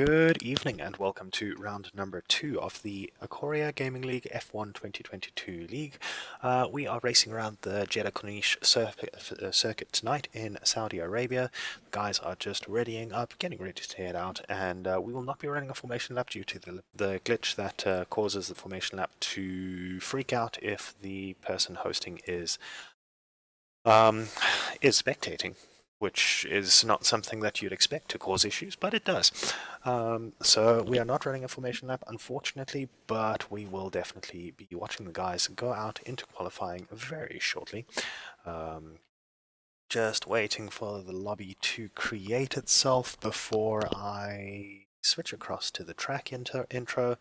Good evening and welcome to round number 2 of the Acoria Gaming League F1 2022 League. We are racing around the Jeddah Corniche circuit tonight in Saudi Arabia. The guys are just readying up, getting ready to head out, and we will not be running a formation lap due to the glitch that causes the formation lap to freak out if the person hosting is spectating, which is not something that you'd expect to cause issues, but it does. So we are not running a formation lap, unfortunately, but we will definitely be watching the guys go out into qualifying very shortly. Just waiting for the lobby to create itself before I switch across to the track intro.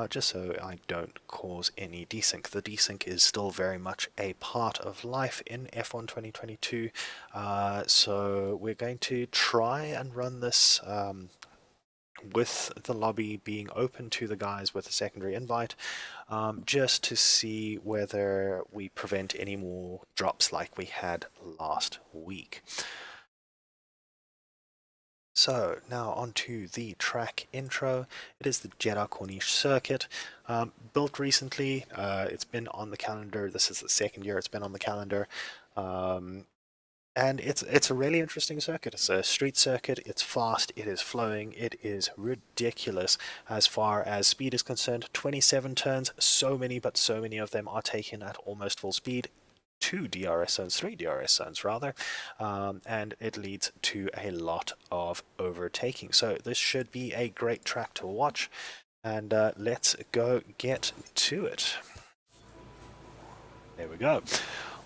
Just so I don't cause any desync. The desync is still very much a part of life in F1 2022, so we're going to try and run this with the lobby being open to the guys with a secondary invite, just to see whether we prevent any more drops like we had last week. So now onto the track intro. It is the Jeddah Corniche circuit, built recently. It's been on the calendar. This is the second year it's been on the calendar, and it's a really interesting circuit. It's a street circuit. It's fast. It is flowing. It is ridiculous as far as speed is concerned. 27 turns, so many of them are taken at almost full speed. 3 DRS zones rather, and it leads to a lot of overtaking. So this should be a great track to watch, and let's go get to it. There we go.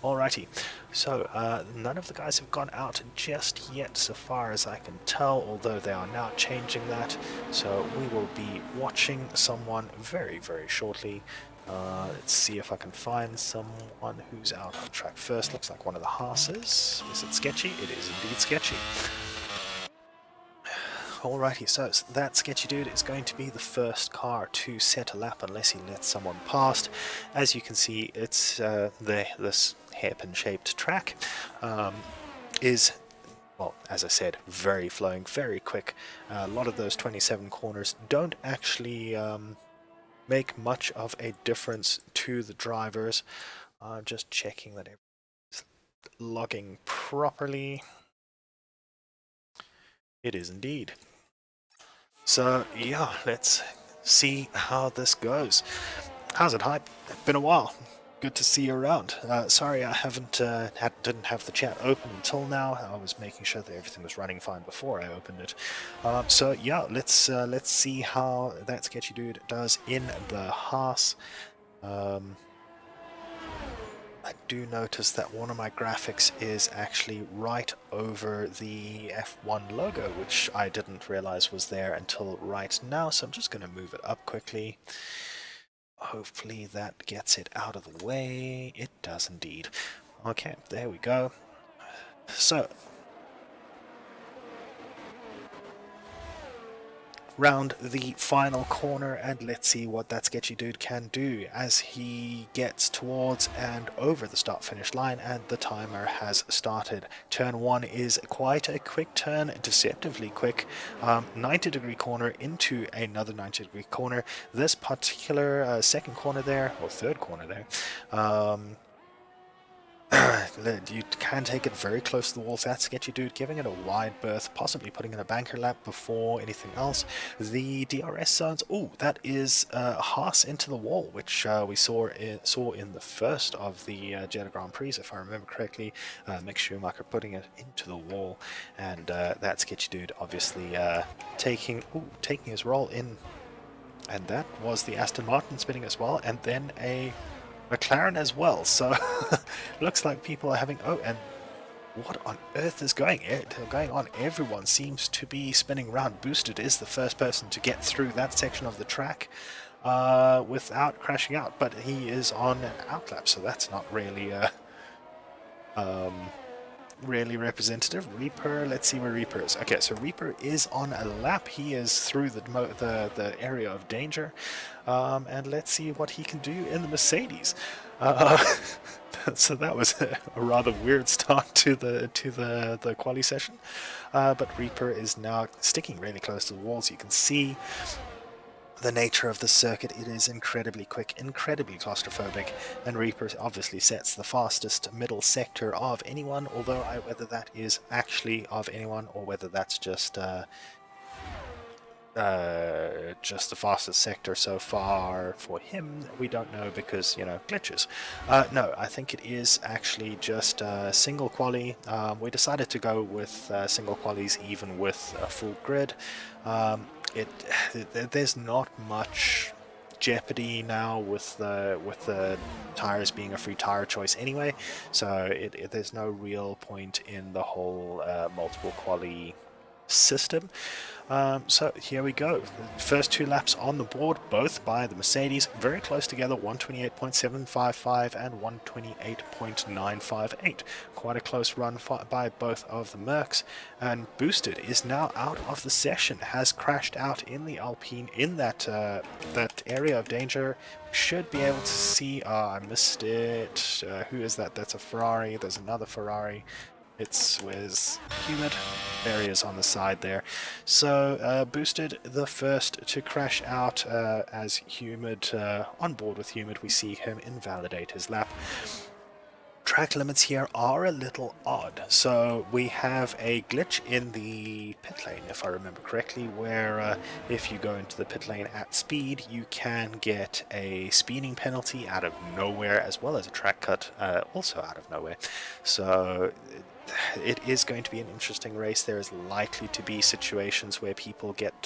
Alrighty, so none of the guys have gone out just yet so far as I can tell, although they are now changing that, so we will be watching someone very shortly. Let's see if I can find someone who's out on track first. Looks like one of the Haas's. Is it sketchy? It is indeed sketchy. Alrighty, so that sketchy dude is going to be the first car to set a lap unless he lets someone past. As you can see, it's this hairpin-shaped track is, well, as I said, very flowing, very quick. A lot of those 27 corners don't actually make much of a difference to the drivers. Just checking that everything's logging properly. It is indeed. So yeah, let's see how this goes. How's it, Hype? Been a while. Good to see you around. Sorry I didn't have the chat open until now. I was making sure that everything was running fine before I opened it. So yeah, let's see how that sketchy dude does in the Haas. I do notice that one of my graphics is actually right over the F1 logo, which I didn't realize was there until right now, so I'm just going to move it up quickly. Hopefully that gets it out of the way. It does indeed. Okay, there we go. So, round the final corner, and let's see what that sketchy dude can do as he gets towards and over the start finish line, and the timer has started. Turn 1 is quite a quick turn, deceptively quick. 90-degree corner into another 90-degree corner. This particular second corner there, or third corner there, you can take it very close to the walls. That sketchy dude, giving it a wide berth, possibly putting in a banker lap before anything else. The DRS zones, oh, that is Haas into the wall, which we saw in the first of the Jeddah Grand Prix, if I remember correctly. Mick Schumacher putting it into the wall, and that sketchy dude obviously taking his role in, and that was the Aston Martin spinning as well, and then a McLaren as well. So looks like people are having, oh, and what on earth is going on? Everyone seems to be spinning around. Boosted is the first person to get through that section of the track without crashing out, but he is on an outlap, so that's not really really representative. Reaper, let's see where Reaper is. Okay, so Reaper is on a lap. He is through the area of danger, and let's see what he can do in the Mercedes. So that was a rather weird start to the quali session. But Reaper is now sticking really close to the walls. You can see the nature of the circuit. It is incredibly quick, incredibly claustrophobic, and Reaper obviously sets the fastest middle sector of anyone, although whether that is actually of anyone or whether that's just the fastest sector so far for him, we don't know, because, you know, glitches. No, I think it is actually just single quali. We decided to go with single qualies even with a full grid. There's not much jeopardy now with the tires being a free tire choice anyway, so there's no real point in the whole multiple quali system. So here we go. The first 2 laps on the board, both by the Mercedes, very close together, 128.755 and 128.958. Quite a close run by both of the Mercs. And Boosted is now out of the session, has crashed out in the Alpine in that that area of danger. Should be able to see. I missed it. Who is that? That's a Ferrari. There's another Ferrari. Where's Humid? There he is on the side there. So Boosted, the first to crash out as Humid, on board with Humid, we see him invalidate his lap. Track limits here are a little odd. So we have a glitch in the pit lane, if I remember correctly, where if you go into the pit lane at speed, you can get a speeding penalty out of nowhere, as well as a track cut also out of nowhere. So it is going to be an interesting race. There is likely to be situations where people get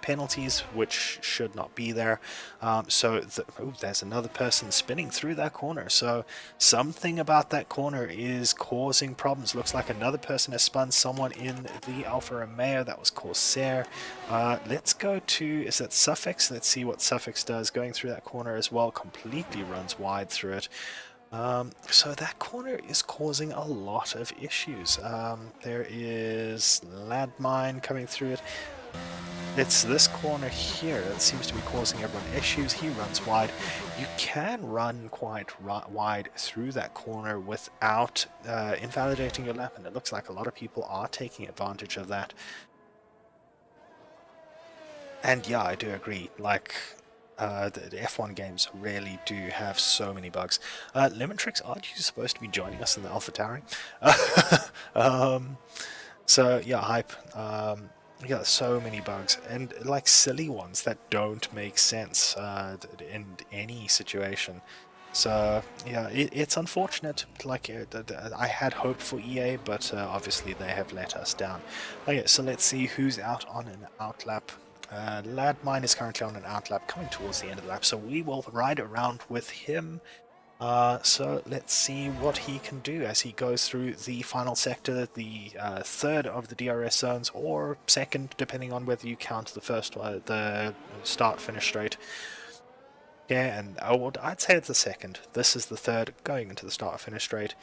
penalties which should not be there. There's another person spinning through that corner, so something about that corner is causing problems. Looks like another person has spun someone in the Alfa Romeo. That was Corsair. Let's go to, is that Suffix? Let's see what Suffix does. Going through that corner as well, completely runs wide through it. So that corner is causing a lot of issues. There is Landmine coming through it. It's this corner here that seems to be causing everyone issues. He runs wide. You can run quite wide through that corner without invalidating your lap, and it looks like a lot of people are taking advantage of that. And yeah, I do agree. Like, the F1 games really do have so many bugs. Lemontrix, aren't you supposed to be joining us in the Alpha Towering? So yeah, hype. Yeah, so many bugs, and like silly ones that don't make sense in any situation. So yeah, it's unfortunate. Like I had hoped for EA, but obviously they have let us down. Okay, so let's see who's out on an outlap. Landmine is currently on an outlap, coming towards the end of the lap, so we will ride around with him. So let's see what he can do as he goes through the final sector, the third of the DRS zones, or second, depending on whether you count the first one, the start-finish straight. Yeah, and I'd say it's the second. This is the third, going into the start-finish straight.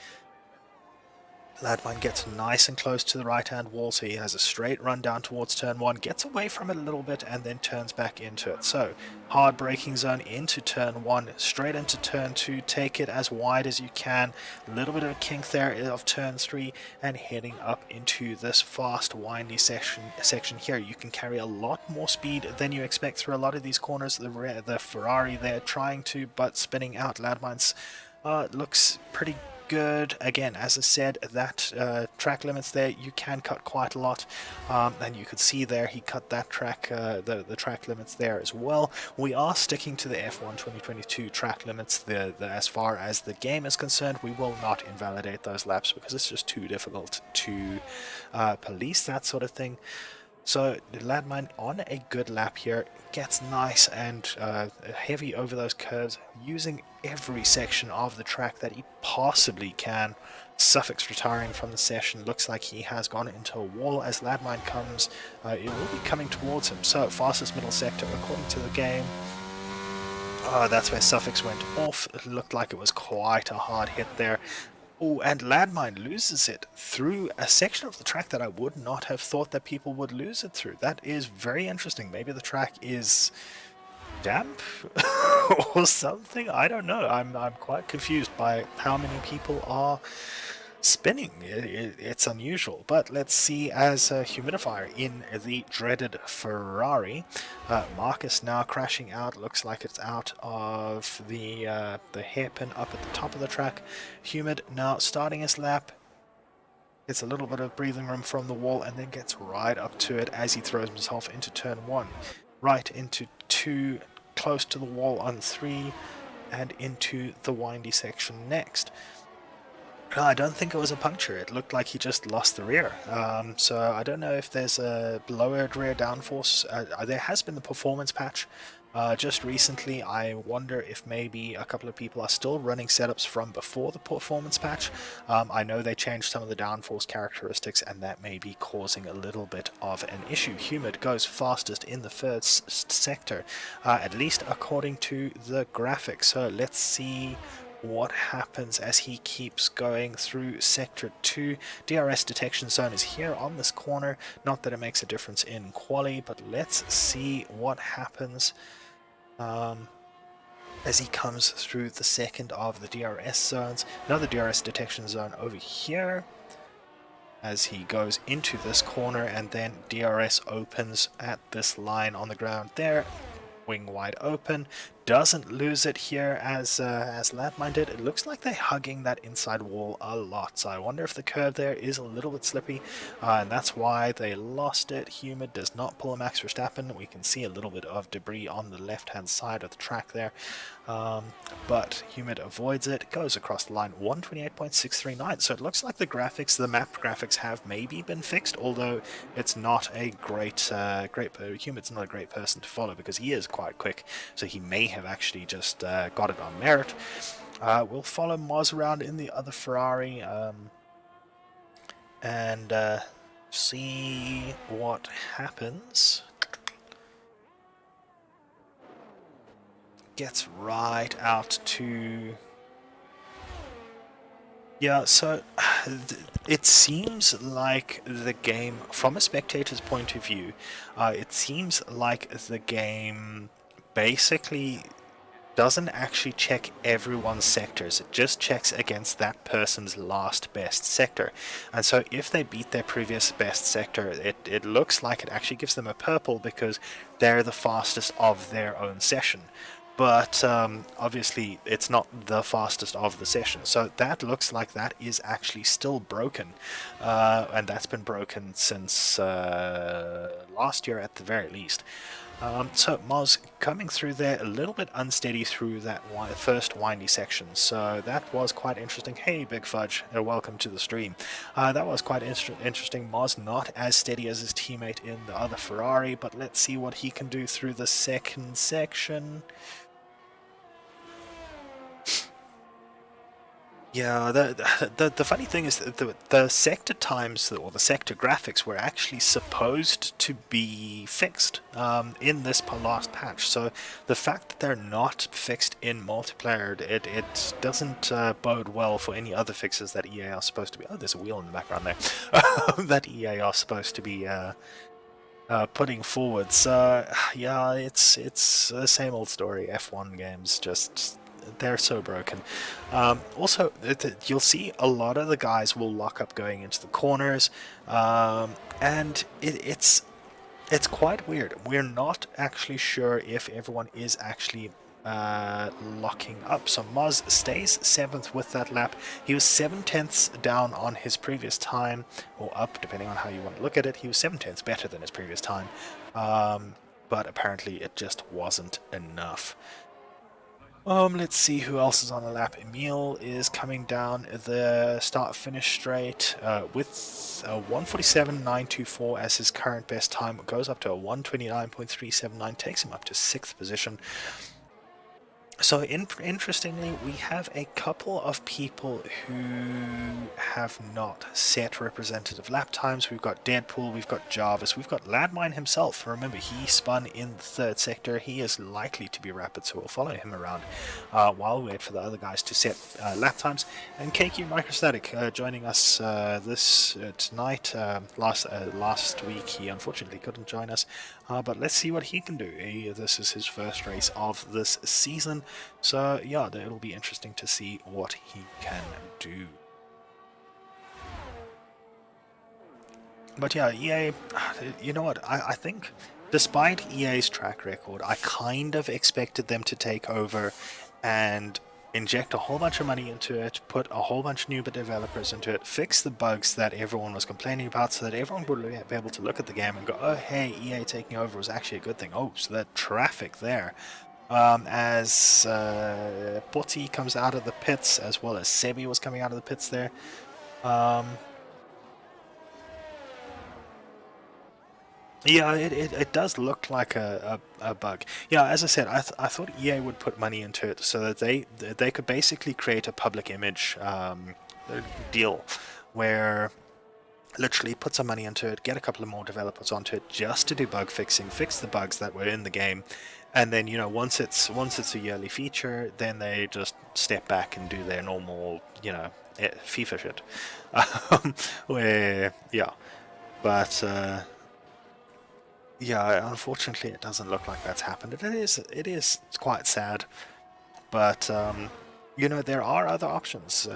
Landmine gets nice and close to the right-hand wall, so he has a straight run down towards turn 1, gets away from it a little bit, and then turns back into it. So, hard braking zone into turn 1, straight into turn 2, take it as wide as you can, a little bit of a kink there of turn 3, and heading up into this fast, windy section here. You can carry a lot more speed than you expect through a lot of these corners. The Ferrari there trying to, but spinning out. Landmine's looks pretty good. Again, as I said, that track limits there, you can cut quite a lot, and you could see there he cut that track, the track limits there as well. We are sticking to the F1 2022 track limits. As far as the game is concerned, we will not invalidate those laps because it's just too difficult to police that sort of thing. So Landmine on a good lap here, gets nice and heavy over those curves, using every section of the track that he possibly can. Suffix retiring from the session, looks like he has gone into a wall as Landmine comes. It will be coming towards him, so fastest middle sector according to the game. That's where Suffix went off. It looked like it was quite a hard hit there. Oh, and Landmine loses it through a section of the track that I would not have thought that people would lose it through. That is very interesting. Maybe the track is damp or something. I don't know. I'm quite confused by how many people are spinning. It's unusual. But let's see, as a humidifier in the dreaded Ferrari, Marcus now crashing out. Looks like it's out of the hairpin up at the top of the track. Humid now starting his lap. Gets a little bit of breathing room from the wall and then gets right up to it as he throws himself into turn 1. Right into 2, close to the wall on 3, and into the windy section next. I don't think it was a puncture. It looked like he just lost the rear. So I don't know if there's a lowered rear downforce. There has been the performance patch just recently. I wonder if maybe a couple of people are still running setups from before the performance patch. I know they changed some of the downforce characteristics, and that may be causing a little bit of an issue. Humid goes fastest in the first sector, at least according to the graphics. So let's see what happens as he keeps going through sector 2. DRS detection zone is here on this corner. Not that it makes a difference in quali, but let's see what happens as he comes through the second of the DRS zones. Another DRS detection zone over here as he goes into this corner, and then DRS opens at this line on the ground there. Wing wide open, doesn't lose it here as Landmine did. It looks like they're hugging that inside wall a lot, so I wonder if the curve there is a little bit slippy, and that's why they lost it. Humid does not pull a Max Verstappen. We can see a little bit of debris on the left hand side of the track there, but Humid avoids it, goes across the line 128.639. So it looks like the graphics, the map graphics, have maybe been fixed, although it's not a great Humid's not a great person to follow because he is quite quick, so he may have actually just got it on merit. We'll follow Moz around in the other Ferrari and see what happens. Gets right out to... Yeah, so it seems like the game, from a spectator's point of view, it seems like the game basically doesn't actually check everyone's sectors. It just checks against that person's last best sector. And so if they beat their previous best sector, it looks like it actually gives them a purple because they're the fastest of their own session. But obviously it's not the fastest of the session, so that looks like that is actually still broken, and that's been broken since last year at the very least. So Moz coming through there a little bit unsteady through that first windy section, so that was quite interesting. Hey Big Fudge, welcome to the stream. That was quite interesting. Moz not as steady as his teammate in the other Ferrari, but let's see what he can do through the second section. Yeah, the funny thing is that the sector times, or the sector graphics, were actually supposed to be fixed in this last patch. So the fact that they're not fixed in multiplayer, it doesn't bode well for any other fixes that EA are supposed to be... Oh, there's a wheel in the background there. That EA are supposed to be putting forward. So yeah, it's the same old story. F1 games just... they're so broken. Also, you'll see a lot of the guys will lock up going into the corners, and it's quite weird. We're not actually sure if everyone is actually locking up. So Moz stays 7th with that lap. He was 7/10 down on his previous time, or up, depending on how you want to look at it. He was 7/10 better than his previous time, but apparently it just wasn't enough. Let's see who else is on the lap. Emil is coming down the start-finish straight with a 1:47.924 as his current best time. It goes up to a 1:29.379, takes him up to 6th position. So interestingly, we have a couple of people who have not set representative lap times. We've got Deadpool, we've got Jarvis, we've got Landmine himself. Remember, he spun in the third sector. He is likely to be rapid, so we'll follow him around while we wait for the other guys to set lap times. And KQ Microstatic joining us this tonight. Last week he unfortunately couldn't join us, but let's see what he can do. This is his first race of this season. So yeah, it'll be interesting to see what he can do. But yeah, EA, you know what, I think despite EA's track record, I kind of expected them to take over and inject a whole bunch of money into it, put a whole bunch of new developers into it, fix the bugs that everyone was complaining about so that everyone would be able to look at the game and go, oh hey, EA taking over was actually a good thing. Oh, so that traffic there. As Botti comes out of the pits, as well as Sebi was coming out of the pits there. Yeah, it does look like a bug. Yeah, as I said, I thought EA would put money into it so that they could basically create a public image deal where literally put some money into it, get a couple of more developers onto it just to do bug fixing, fix the bugs that were in the game, and then once it's a yearly feature, then they just step back and do their normal FIFA shit. Where yeah, but yeah, unfortunately it doesn't look like that's happened. It is quite sad, but there are other options.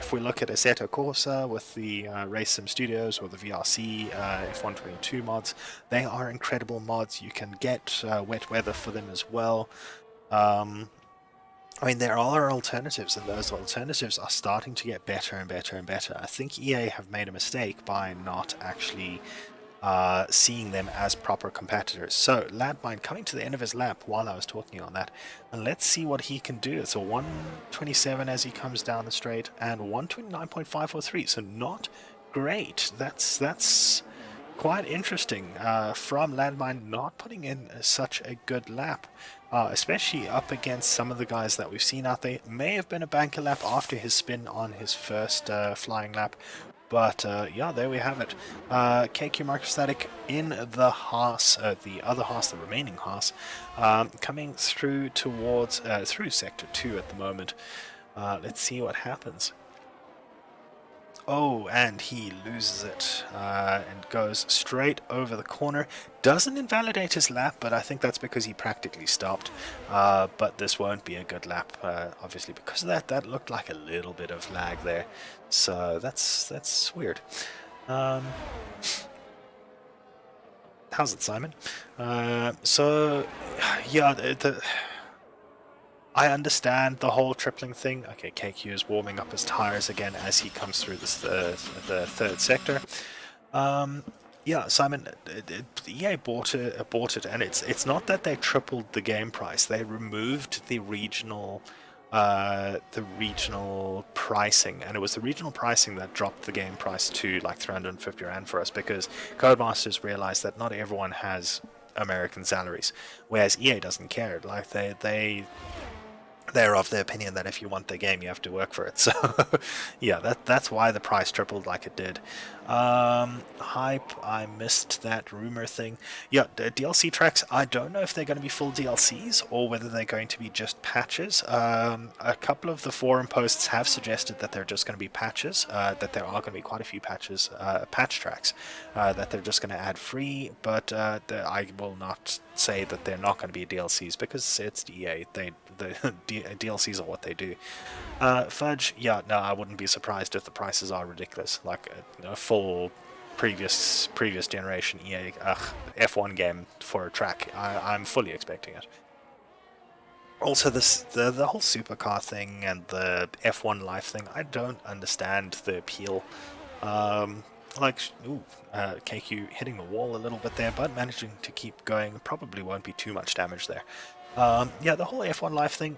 If we look at Assetto Corsa with the Race Sim Studios or the VRC F122 mods, they are incredible mods. You can get wet weather for them as well. I mean, there are alternatives, and those alternatives are starting to get better and better and better. I think EA have made a mistake by not actually seeing them as proper competitors. So Landmine coming to the end of his lap while I was talking on that, and let's see what he can do. It's a 127 as he comes down the straight and 129.543, so not great. That's quite interesting from Landmine not putting in such a good lap, especially up against some of the guys that we've seen out there. May have been a banker lap after his spin on his first flying lap. But yeah, there we have it. KQ Microstatic in the Haas, the other Haas, the remaining Haas, coming through towards through Sector 2 at the moment. Let's see what happens. Oh, and he loses it and goes straight over the corner. Doesn't invalidate his lap, but I think that's because he practically stopped. But this won't be a good lap, obviously, because of that. That looked like a little bit of lag there. So that's weird. How's it, Simon? So, yeah, I understand the whole tripling thing. Okay, KQ is warming up his tires again as he comes through this the third sector. Yeah, Simon, EA bought it, and it's not that they tripled the game price. They removed the regional pricing, and it was the regional pricing that dropped the game price to like 350 Rand for us, because Codemasters realized that not everyone has American salaries, whereas EA doesn't care. Like they're of the opinion that if you want the game, you have to work for it. So, yeah, that's why the price tripled like it did. Hype, I missed that rumor thing. Yeah, the DLC tracks, I don't know if they're going to be full DLCs or whether they're going to be just patches. A couple of the forum posts have suggested that they're just going to be patches, that there are going to be quite a few patches, patch tracks, that they're just going to add free, but I will not say that they're not going to be DLCs, because it's EA. The DLCs are what they do. Fudge, yeah, no, I wouldn't be surprised if the prices are ridiculous, like a full previous generation EA F1 game for a track. I'm fully expecting it. Also, the whole supercar thing and the F1 life thing, I don't understand the appeal. KQ hitting the wall a little bit there, but managing to keep going. Probably won't be too much damage there. Yeah, the whole F1 life thing,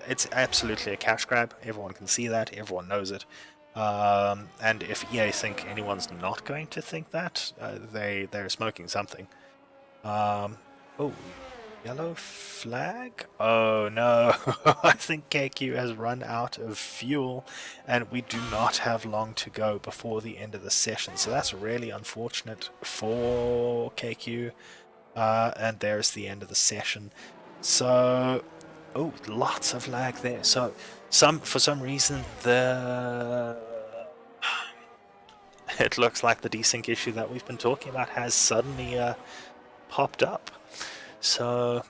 it's absolutely a cash grab. Everyone can see that. Everyone knows it. And if EA think anyone's not going to think that, they're smoking something. Oh, Yellow flag? Oh no, I think KQ has run out of fuel and we do not have long to go before the end of the session. So that's really unfortunate for KQ. And there's the end of the session. So, oh, lots of lag there. So, for some reason, it looks like the desync issue that we've been talking about has suddenly popped up. So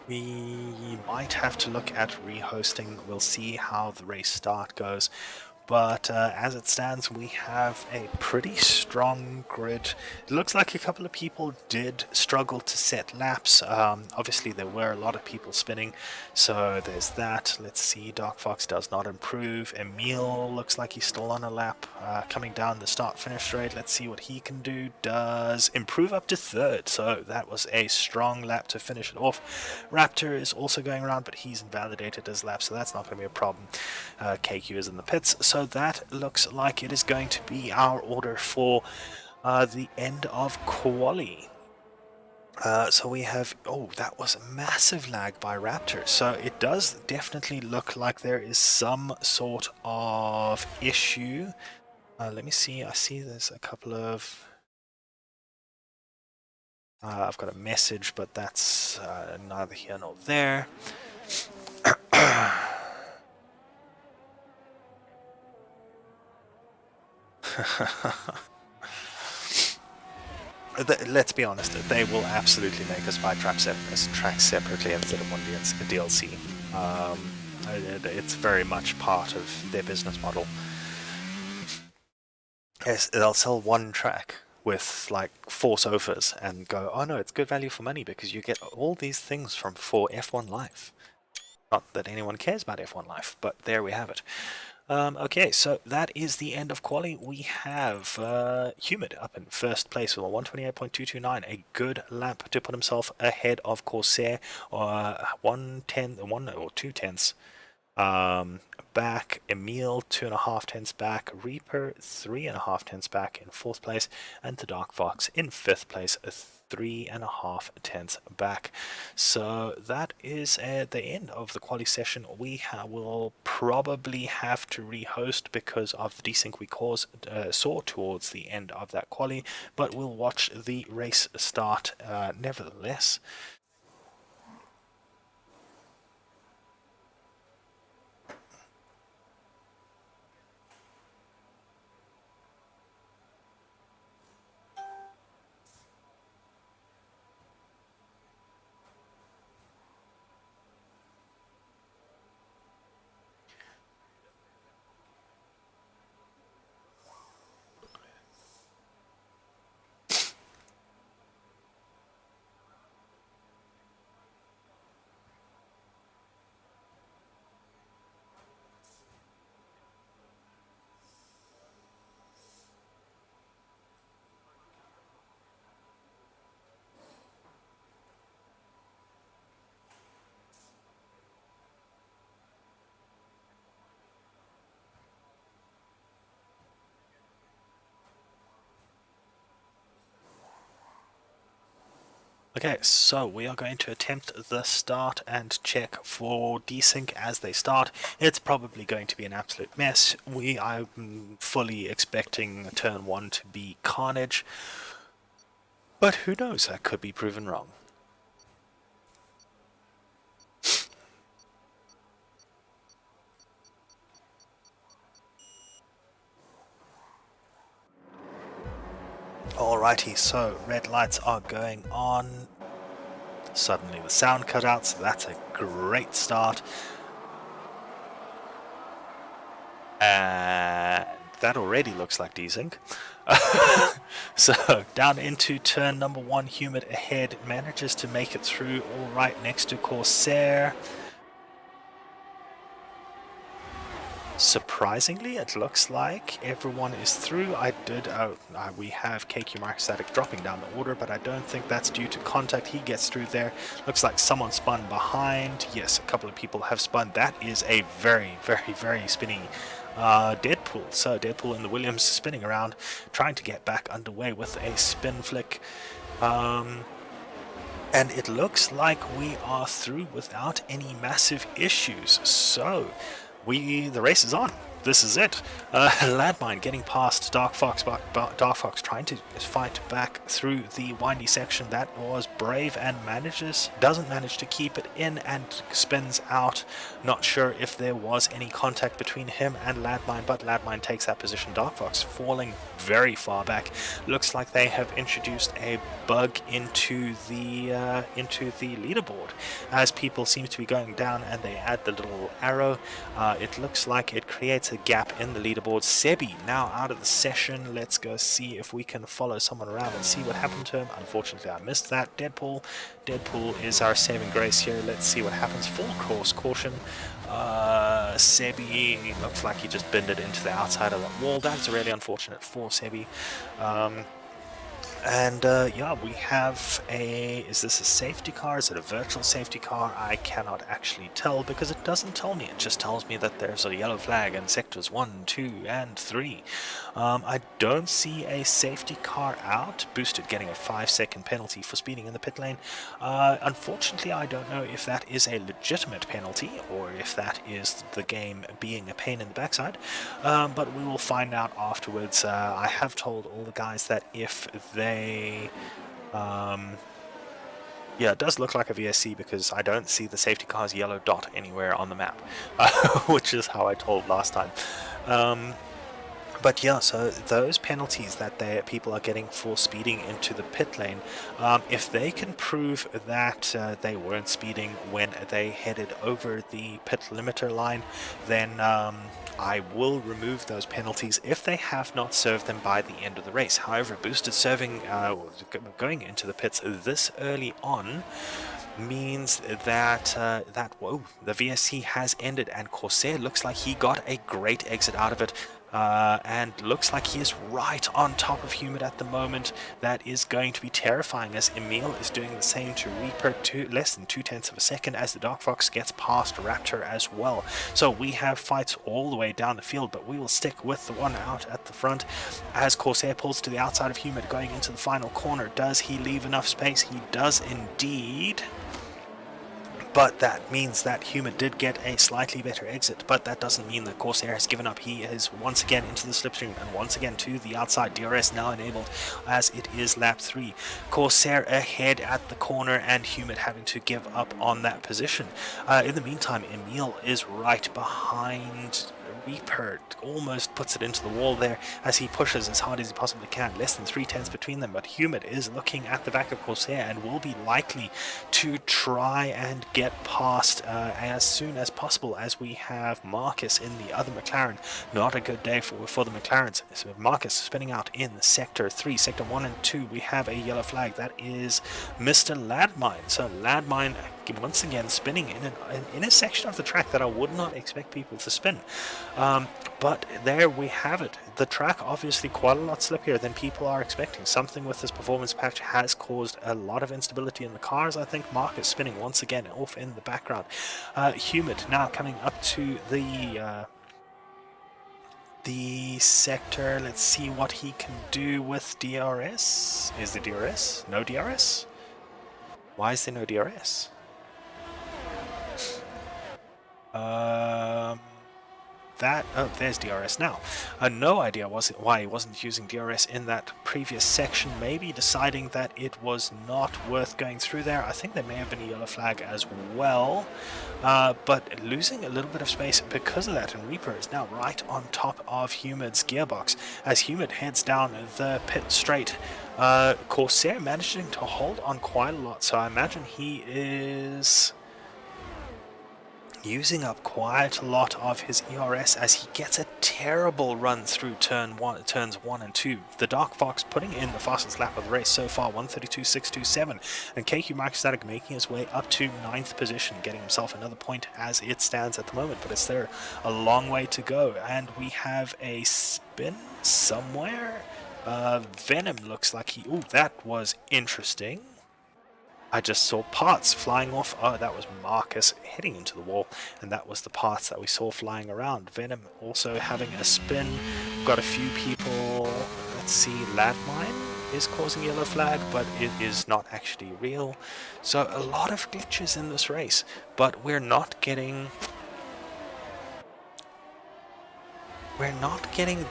we might have to look at rehosting. We'll see how the race start goes. But as it stands, we have a pretty strong grid. It looks like a couple of people did struggle to set laps. Obviously, there were a lot of people spinning, so there's that. Let's see, Dark Fox does not improve. Emil looks like he's still on a lap, coming down the start-finish straight. Let's see what he can do. Does improve up to third, so that was a strong lap to finish it off. Raptor is also going around, but he's invalidated his lap, so that's not going to be a problem. KQ is in the pits. So that looks like it is going to be our order for the end of quali. So we have, oh, that was a massive lag by Raptor. So it does definitely look like there is some sort of issue. Let me see, I see there's a couple of... I've got a message, but that's neither here nor there. Let's be honest, they will absolutely make us buy tracks separately instead of one DLC. It's very much part of their business model. Yes, they'll sell one track with like 4 sofas and go, oh no, it's good value for money because you get all these things for F1 Life. Not that anyone cares about F1 Life, but there we have it. Okay, so that is the end of quali. We have Humid up in first place with a 128.229, a good lap to put himself ahead of Corsair, 1 or 2 tenths back. Emil 2.5 tenths back. Reaper 3.5 tenths back in 4th place, and the Dark Fox in 5th place, 3.5 tenths back. So that is the end of the quali session. We will probably have to rehost because of the desync we saw towards the end of that quali, but we'll watch the race start nevertheless. Okay, so we are going to attempt the start and check for desync as they start. It's probably going to be an absolute mess. I'm fully expecting turn 1 to be carnage, but who knows, that could be proven wrong. Alrighty, so red lights are going on. Suddenly the sound cut out, so that's a great start. And that already looks like desync. So down into turn number 1, Humid ahead, manages to make it through all right next to Corsair. Surprisingly, it looks like everyone is through. We have KQ Microstatic dropping down the order, but I don't think that's due to contact. He gets through there. Looks like someone spun behind. Yes, a couple of people have spun. That is a very, very, very spinny Deadpool. So Deadpool and the Williams spinning around, trying to get back underway with a spin flick. And it looks like we are through without any massive issues. So the race is on. This is it. Landmine getting past Dark Fox. Dark Fox trying to fight back through the windy section. That was brave and doesn't manage to keep it in and spins out. Not sure if there was any contact between him and Landmine, but Landmine takes that position. Dark Fox falling very far back. Looks like they have introduced a bug into the leaderboard, as people seem to be going down and they add the little arrow. It looks like it creates a gap in the leaderboard. Sebi now out of the session. Let's go see if we can follow someone around and see what happened to him. Unfortunately, I missed that. Deadpool is our saving grace here. Let's see what happens. Full course caution. Sebi looks like he just bended into the outside of that wall. That's really unfortunate for Sebi. Yeah, we have is this a safety car? Is it a virtual safety car? I cannot actually tell because it doesn't tell me. It just tells me that there's a yellow flag in sectors 1, 2, and 3. I don't see a safety car out. Boosted getting a 5-second penalty for speeding in the pit lane. Unfortunately, I don't know if that is a legitimate penalty or if that is the game being a pain in the backside. But we will find out afterwards. I have told all the guys that if they yeah, it does look like a VSC because I don't see the safety car's yellow dot anywhere on the map, which is how I told last time. But yeah, so those penalties that people are getting for speeding into the pit lane, if they can prove that they weren't speeding when they headed over the pit limiter line, then I will remove those penalties if they have not served them by the end of the race. However, boosted serving, going into the pits this early on, means that the VSC has ended, and Corsair looks like he got a great exit out of it. And looks like he is right on top of Humid at the moment. That is going to be terrifying, as Emil is doing the same to Reaper, less than 0.2 of a second, as the Dark Fox gets past Raptor as well. So we have fights all the way down the field, but we will stick with the one out at the front as Corsair pulls to the outside of Humid going into the final corner. Does he leave enough space? He does indeed. But that means that Humid did get a slightly better exit, but that doesn't mean that Corsair has given up. He is once again into the slipstream and once again to the outside. DRS now enabled as it is lap 3. Corsair ahead at the corner and Humid having to give up on that position. In the meantime, Emil is right behind Reaper, almost puts it into the wall there as he pushes as hard as he possibly can. Less than 0.3 between them, but Humid is looking at the back of Corsair and will be likely to try and get past as soon as possible, as we have Marcus in the other McLaren. Not a good day for the McLarens. So Marcus spinning out in sector 3, sector 1 and 2. We have a yellow flag. That is Mr. Landmine. So Landmine once again spinning in a section of the track that I would not expect people to spin. But there we have it. The track obviously quite a lot slippier than people are expecting. Something with this performance patch has caused a lot of instability in the cars. I think Marcus spinning once again off in the background. Humid now coming up to the sector. Let's see what he can do with DRS. Is there DRS? No DRS? Why is there no DRS? There's DRS now. No idea why he wasn't using DRS in that previous section. Maybe deciding that it was not worth going through there. I think there may have been a yellow flag as well. But losing a little bit of space because of that, and Reaper is now right on top of Humid's gearbox as Humid heads down the pit straight. Corsair managing to hold on quite a lot, so I imagine he is using up quite a lot of his ERS as he gets a terrible run through turns 1 and 2. The Dark Fox putting in the fastest lap of the race so far, 1:32.627, and KQ Microstatic making his way up to 9th position, getting himself another point as it stands at the moment, but it's there a long way to go. And we have a spin somewhere. Venom looks like he... Ooh, that was interesting. I just saw parts flying off. Oh, that was Marcus heading into the wall, and that was the parts that we saw flying around. Venom also having a spin. Got a few people. Let's see, Landmine. is causing yellow flag, but it is not actually real. So a lot of glitches in this race, but we're not getting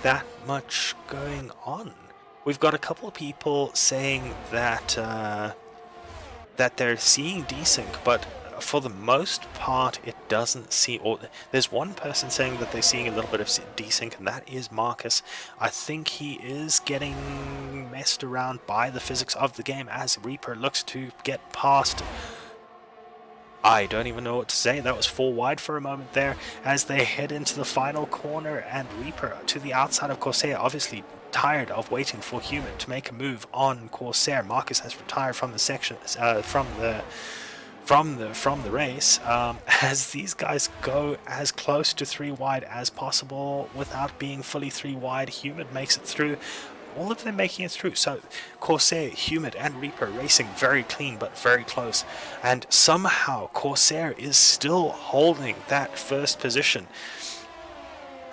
that much going on. We've got a couple of people saying that that they're seeing desync, but for the most part it doesn't seem, or there's one person saying that they're seeing a little bit of desync, and that is Marcus. I think he is getting messed around by the physics of the game as Reaper looks to get past. I don't even know what to say. That was 4 wide for a moment there as they head into the final corner, and Reaper to the outside of Corsair, obviously tired of waiting for Human to make a move on Corsair. Marcus has retired from the section, from the race, as these guys go as close to 3 wide as possible without being fully 3 wide. Human makes it through. All of them making it through. So Corsair, Humid and Reaper racing very clean but very close, and somehow Corsair is still holding that first position.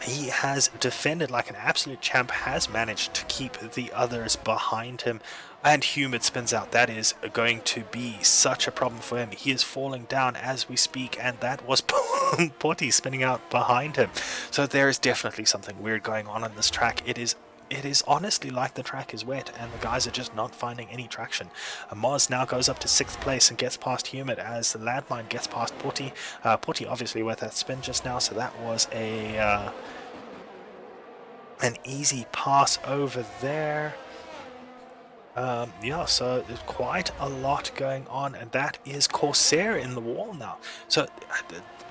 He has defended like an absolute champ, has managed to keep the others behind him, and Humid spins out. That is going to be such a problem for him. He is falling down as we speak, and that was Potty spinning out behind him. So there is definitely something weird going on this track. It is honestly like the track is wet and the guys are just not finding any traction. Moz now goes up to 6th place and gets past Humid as the Landmine gets past Potty. Potty obviously with that spin just now, so that was an easy pass over there. Yeah, so there's quite a lot going on, and that is Corsair in the wall now. So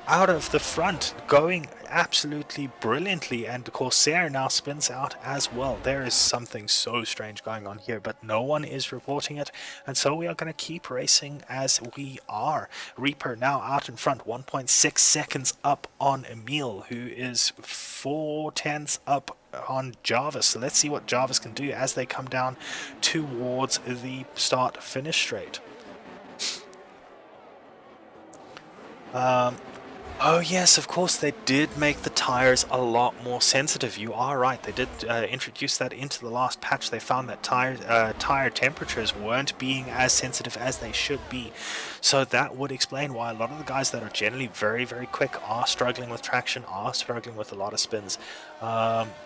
out of the front, going absolutely brilliantly, and Corsair now spins out as well. There is something so strange going on here, but no one is reporting it, and so we are going to keep racing as we are. Reaper now out in front, 1.6 seconds up on Emil, who is 4/10 up on Jarvis. So let's see what Jarvis can do as they come down towards the start-finish straight. Oh yes, of course they did make the tires a lot more sensitive. You are right, they did introduce that into the last patch. They found that tire temperatures weren't being as sensitive as they should be. So that would explain why a lot of the guys that are generally very, very quick are struggling with traction, are struggling with a lot of spins.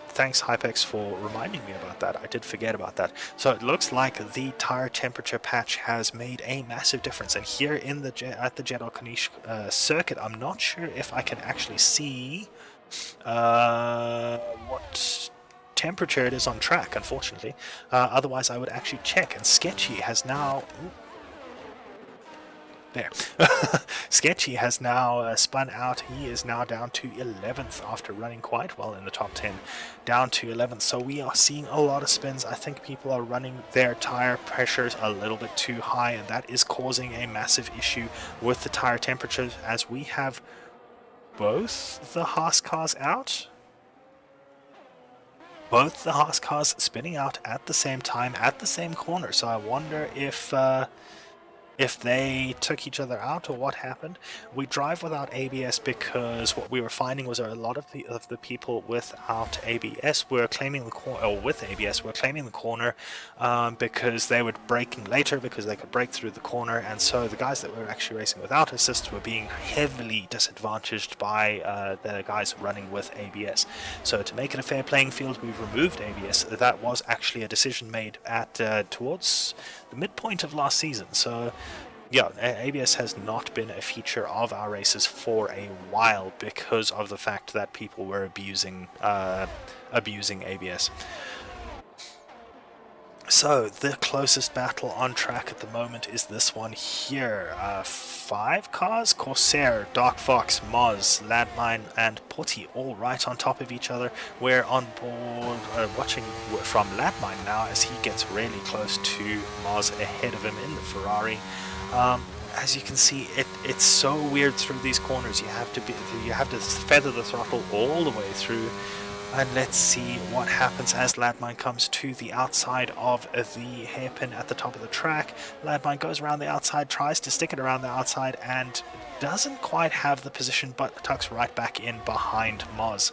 Thanks Hypex for reminding me about that. I did forget about that. So it looks like the tire temperature patch has made a massive difference. And here in the at the Jeddah Corniche circuit, I'm not sure if I can actually see what temperature it is on track, unfortunately. Otherwise I would actually check. And Sketchy has now... There. Sketchy has now spun out. He is now down to 11th after running quite well in the top 10. Down to 11th. So we are seeing a lot of spins. I think people are running their tire pressures a little bit too high, and that is causing a massive issue with the tire temperatures, as we have both the Haas cars out. Both the Haas cars spinning out at the same time, at the same corner. So I wonder if they took each other out or what happened. We drive without ABS because what we were finding was a lot of the people without ABS were claiming the corner, or with ABS were claiming the corner because they were braking later, because they could brake through the corner, and so the guys that were actually racing without assists were being heavily disadvantaged by the guys running with ABS. So to make it a fair playing field, we've removed ABS. That was actually a decision made at towards the midpoint of last season. So yeah, ABS has not been a feature of our races for a while because of the fact that people were abusing ABS. So the closest battle on track at the moment is this one here. 5 cars, Corsair, Dark Fox, Moz, Landmine and Potty all right on top of each other. We're on board watching from Landmine now as he gets really close to Moz ahead of him in the Ferrari. As you can see, it's so weird through these corners. You have to feather the throttle all the way through. And let's see what happens as Landmine comes to the outside of the hairpin at the top of the track. Landmine goes around the outside, tries to stick it around the outside, and doesn't quite have the position, but tucks right back in behind Moz.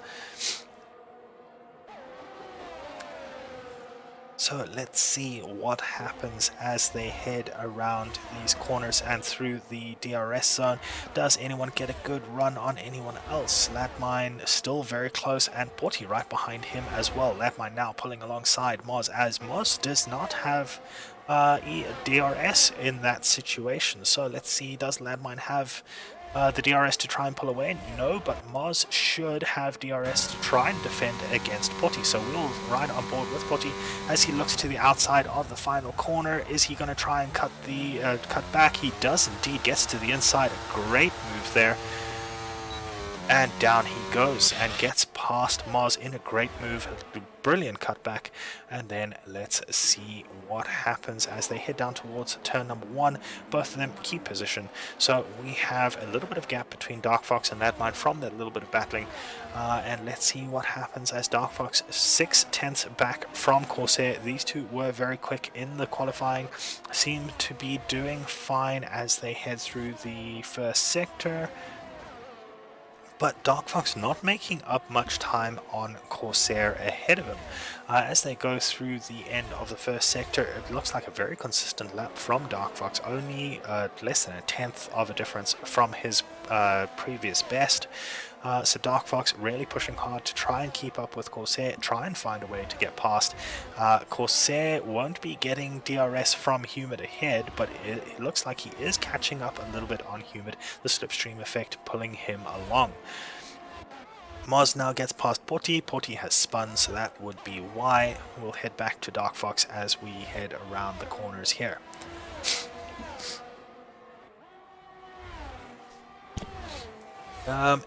So let's see what happens as they head around these corners and through the DRS zone. Does anyone get a good run on anyone else? Landmine still very close, and Porty right behind him as well. Landmine now pulling alongside Moz, as Moz does not have DRS in that situation. So let's see, does Landmine have the DRS to try and pull away? No, but Moz should have DRS to try and defend against Porty. So we'll ride on board with Porty as he looks to the outside of the final corner. Is he going to try and cut back? He does indeed, gets to the inside. A great move there. And down he goes and gets past Moz in a great move. A brilliant cutback. And then let's see what happens as they head down towards turn number 1. Both of them keep position. So we have a little bit of gap between Dark Fox and Landmine from that little bit of battling. And let's see what happens as Dark Fox 6/10 back from Corsair. These two were very quick in the qualifying. Seem to be doing fine as they head through the first sector. But Dark Fox not making up much time on Corsair ahead of him. As they go through the end of the first sector, it looks like a very consistent lap from Dark Fox, only less than a tenth of a difference from his previous best. So Dark Fox really pushing hard to try and keep up with Corsair, try and find a way to get past. Corsair won't be getting DRS from Humid ahead, but it looks like he is catching up a little bit on Humid, the slipstream effect pulling him along. Moz now gets past Porty. Porty has spun, so that would be why. We'll head back to Dark Fox as we head around the corners here.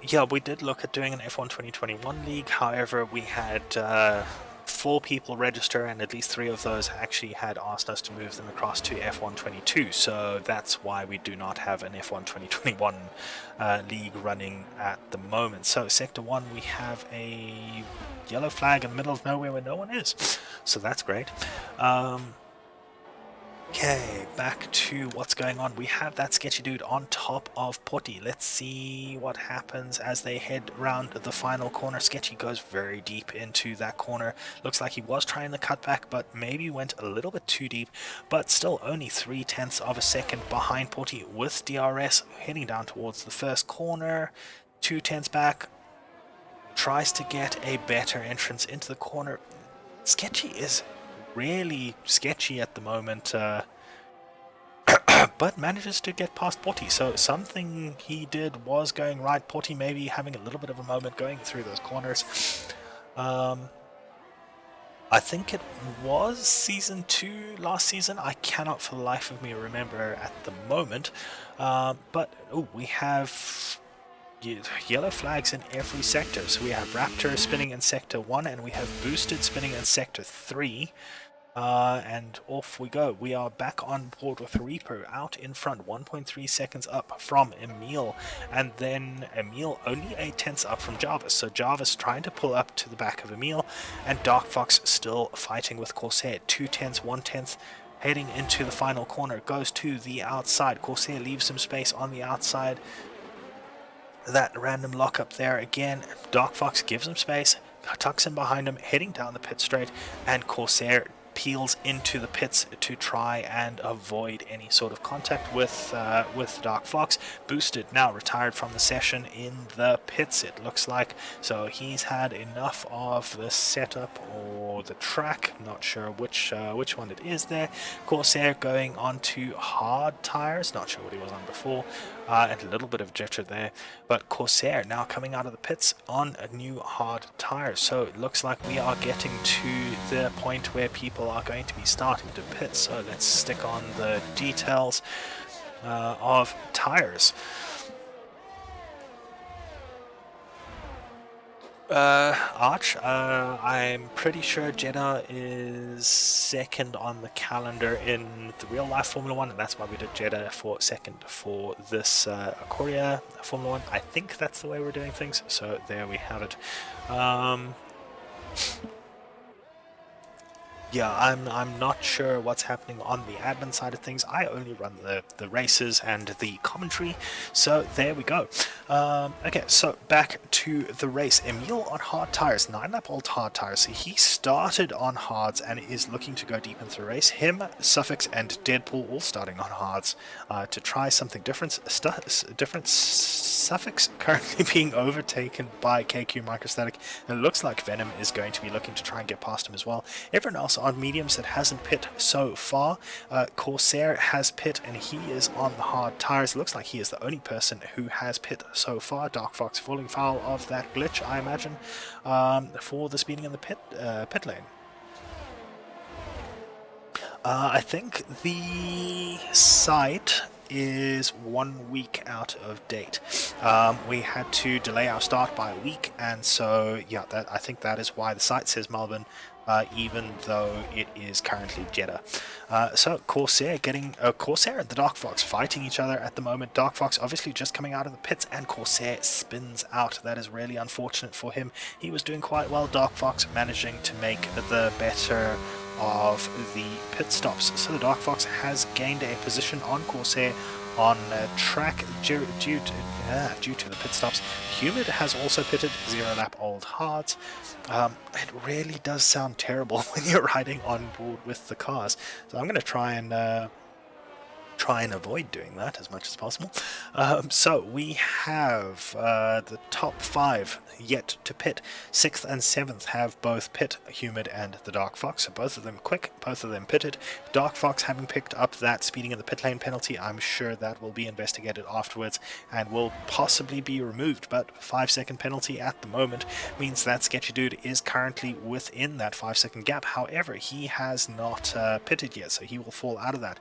Yeah, we did look at doing an F1 2021 league. However, we had 4 people register, and at least 3 of those actually had asked us to move them across to F1 22. So that's why we do not have an F1 2021 league running at the moment. So Sector 1, we have a yellow flag in the middle of nowhere where no one is. So that's great. Okay, back to what's going on. We have that sketchy dude on top of Porty. Let's see what happens as they head around the final corner. Sketchy goes very deep into that corner. Looks like he was trying the cutback, but maybe went a little bit too deep. But still only 0.3 of a second behind Porty with DRS. Heading down towards the first corner. 0.2 back. Tries to get a better entrance into the corner. Sketchy is really sketchy at the moment, but manages to get past Porty. So something he did was going right. Porty maybe having a little bit of a moment going through those corners. I think it was Season 2 last season. I cannot for the life of me remember at the moment. But we have yellow flags in every sector. So we have Raptor spinning in Sector 1, and we have Boosted spinning in Sector 3. And off we go. We are back on board with Reaper out in front, 1.3 seconds up from Emil, and then Emil only 0.8 up from Jarvis. So Jarvis trying to pull up to the back of Emil, and Dark Fox still fighting with Corsair. 0.2, 0.1. Heading into the final corner, goes to the outside. Corsair leaves some space on the outside. That random lock up there again. Dark Fox gives him space, tucks him behind him, heading down the pit straight, and Corsair peels into the pits to try and avoid any sort of contact with Dark Fox. Boosted now retired from the session in the pits, it looks like. So he's had enough of the setup or the track, not sure which one it is there. Corsair going on to hard tires, not sure what he was on before, and a little bit of jitter there. But Corsair now coming out of the pits on a new hard tire. So it looks like we are getting to the point where people are going to be starting to pit. So let's stick on the details of tires. Arch, I'm pretty sure Jeddah is second on the calendar in the real life Formula 1, and that's why we did Jeddah for second for this Acoria Formula 1. I think that's the way we're doing things, so there we have it. Yeah, I'm not sure what's happening on the admin side of things. I only run the races and the commentary, so there we go. Okay, so back to the race. Emil on hard tires, 9-lap-old hard tires. So he started on hards and is looking to go deep into the race. Him, Suffix, and Deadpool all starting on hards to try something different. Suffix currently being overtaken by KQ Microstatic, and it looks like Venom is going to be looking to try and get past him as well. Everyone else on mediums that hasn't pit so far. Corsair has pit and he is on the hard tires. It looks like he is the only person who has pit so far. Dark Fox falling foul of that glitch, I imagine, for the speeding in the pit lane. I think the site is 1 week out of date. We had to delay our start by a week, and so yeah, I think that is why the site says Melbourne, even though it is currently Jeddah. So Corsair Corsair and the Dark Fox fighting each other at the moment. Dark Fox obviously just coming out of the pits, and Corsair spins out. That is really unfortunate for him. He was doing quite well. Dark Fox managing to make the better of the pit stops. So the Dark Fox has gained a position on Corsair on track due to the pit stops. Humid has also pitted, 0-lap-old hards. It really does sound terrible when you're riding on board with the cars. So I'm going to try and avoid doing that as much as possible. So we have the top 5 yet to pit. 6th and 7th have both pit, Humid and the Dark Fox. So both of them quick, both of them pitted. Dark Fox having picked up that speeding in the pit lane penalty, I'm sure that will be investigated afterwards and will possibly be removed, but 5-second penalty at the moment means that Sketchy Dude is currently within that 5-second gap. However, he has not pitted yet, so he will fall out of that.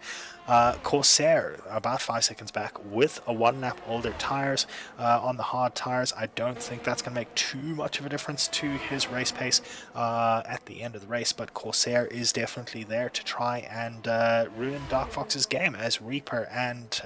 Corsair about 5 seconds back with a 1-lap older tires on the hard tires. I don't think that's going to make too much of a difference to his race pace at the end of the race, but Corsair is definitely there to try and ruin Dark Fox's game as Reaper and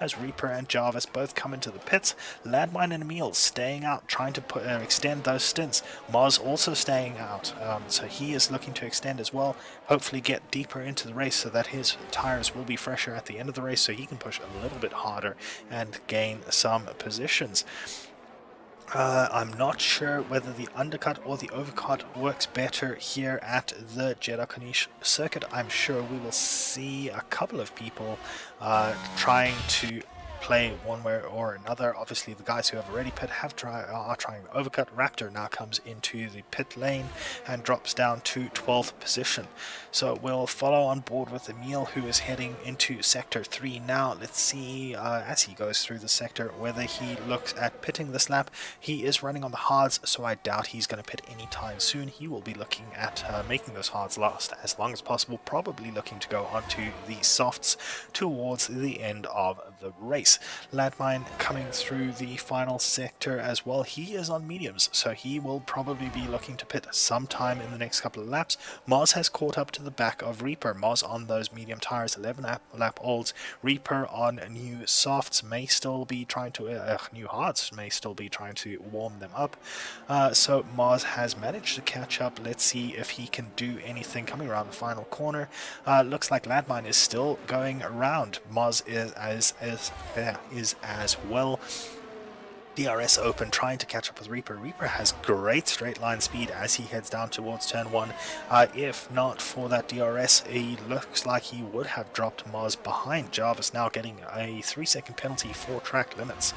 as Reaper and Jarvis both come into the pits. Landmine and Emil staying out, trying to extend those stints. Moz also staying out, so he is looking to extend as well, hopefully get deeper into the race so that his tires will be fresher at the end of the race, so he can push a little bit harder and gain some positions. I'm not sure whether the undercut or the overcut works better here at the Jeddah Corniche circuit. I'm sure we will see a couple of people trying to play one way or another. Obviously the guys who have already pit are trying the overcut. Raptor now comes into the pit lane and drops down to 12th position. So we'll follow on board with Emil, who is heading into sector 3 now. Let's see as he goes through the sector whether he looks at pitting this lap. He is running on the hards, so I doubt he's going to pit anytime soon. He will be looking at making those hards last as long as possible, probably looking to go onto the softs towards the end of the race. Landmine coming through the final sector as well. He is on mediums, so he will probably be looking to pit sometime in the next couple of laps. Moz has caught up to the back of Reaper. Moz on those medium tires, 11-lap olds. Reaper on new softs may still be trying to new hards may still be trying to warm them up. So Moz has managed to catch up. Let's see if he can do anything coming around the final corner. Looks like Landmine is still going around. Moz is as well. DRS open, trying to catch up with Reaper. Reaper has great straight line speed as he heads down towards turn 1. If not for that DRS, he looks like he would have dropped Moz behind. Jarvis now getting a 3-second penalty for track limits.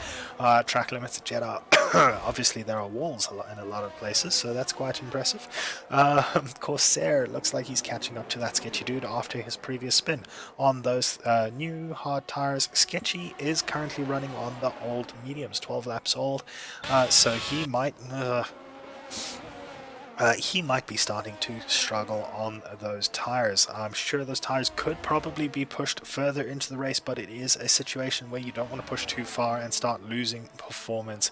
Track limits at Jeddah. Obviously there are walls in a lot of places, so that's quite impressive. Corsair looks like he's catching up to that Sketchy Dude after his previous spin on those new hard tires. Sketchy is currently running on the old mediums, 12 laps old, so he might be starting to struggle on those tires. I'm sure those tires could probably be pushed further into the race, but it is a situation where you don't want to push too far and start losing performance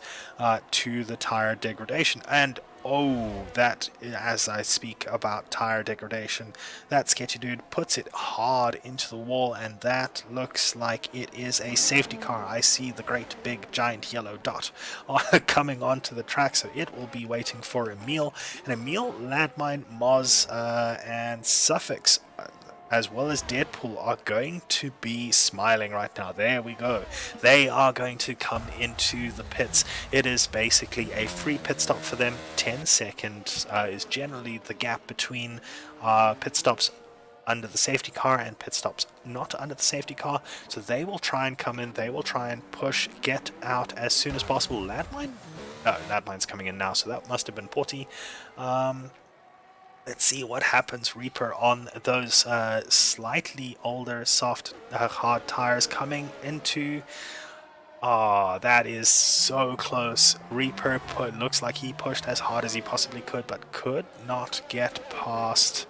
to the tire degradation. And oh, that, as I speak about tire degradation, that Sketchy Dude puts it hard into the wall, and that looks like it is a safety car. I see the great big giant yellow dot coming onto the track, so it will be waiting for Emil. And Emil, Landmine, Moz, and Suffix as well as Deadpool are going to be smiling right now. There we go. They are going to come into the pits. It is basically a free pit stop for them. 10 seconds is generally the gap between pit stops under the safety car and pit stops not under the safety car. So they will try and come in. They will try and push, get out as soon as possible. Landmine? Oh, Landmine's coming in now, so that must have been Porty. Let's see what happens. Reaper on those slightly older, soft, hard tires coming into... Oh, that is so close. Reaper looks like he pushed as hard as he possibly could, but could not get past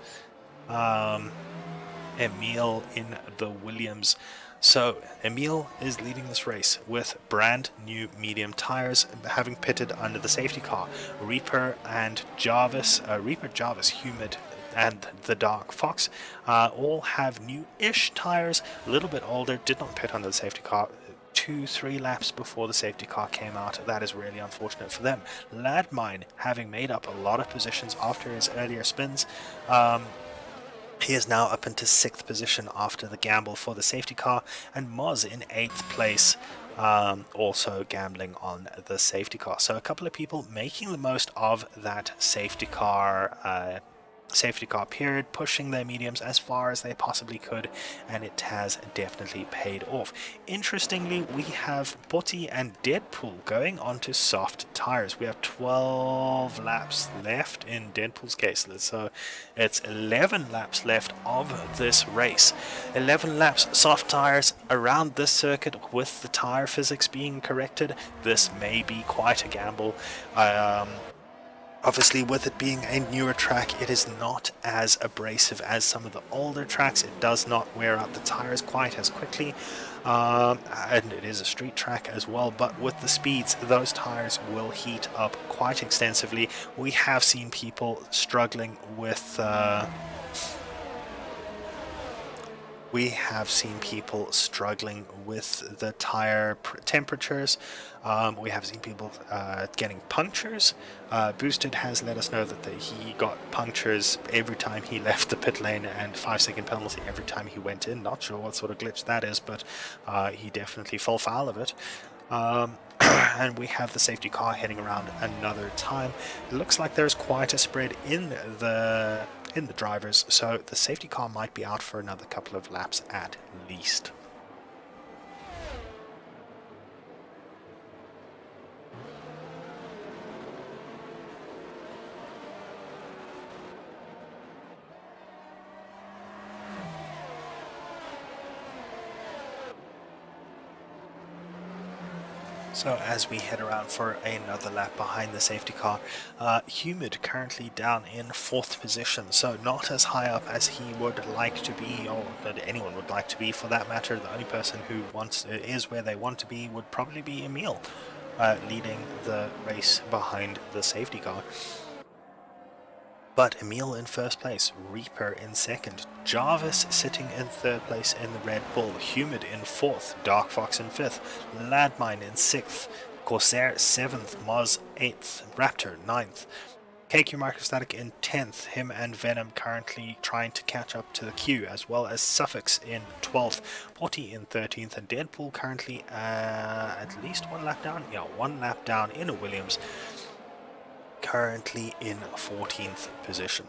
Emil in the Williams. So Emil is leading this race with brand new medium tires, having pitted under the safety car. Reaper and Jarvis, Jarvis, Humid, and the Dark Fox all have new-ish tires, a little bit older, did not pit under the safety car. 2-3 laps before the safety car came out. That is really unfortunate for them. Landmine, having made up a lot of positions after his earlier spins, he is now up into 6th position after the gamble for the safety car, and Moz in 8th place, also gambling on the safety car. So a couple of people making the most of that safety car period, pushing their mediums as far as they possibly could, and it has definitely paid off. Interestingly, we have Porty and Deadpool going onto soft tires. We have 12 laps left in Deadpool's case, so it's 11 laps left of this race. 11 laps, soft tires around this circuit with the tire physics being corrected. This may be quite a gamble. Obviously, with it being a newer track, it is not as abrasive as some of the older tracks. It does not wear out the tires quite as quickly, and it is a street track as well, but with the speeds, those tires will heat up quite extensively. We have seen people struggling with... the tire temperatures. We have seen people getting punctures. Boosted has let us know that he got punctures every time he left the pit lane, and 5-second penalty every time he went in. Not sure what sort of glitch that is, but he definitely fell foul of it. And we have the safety car heading around another time. It looks like there's quite a spread in the drivers, so the safety car might be out for another couple of laps at least. So as we head around for another lap behind the safety car, Humid currently down in 4th position, so not as high up as he would like to be, or that anyone would like to be for that matter. The only person who is where they want to be would probably be Emil, leading the race behind the safety car. But Emil in 1st place, Reaper in 2nd, Jarvis sitting in 3rd place in the Red Bull, Humid in 4th, Dark Fox in 5th, Landmine in 6th, Corsair 7th, Moz 8th, Raptor 9th, KQ Microstatic in 10th, him and Venom currently trying to catch up to the queue, as well as Suffix in 12th, Porty in 13th, and Deadpool currently at least 1 lap down, 1 lap down in a Williams, currently in 14th position.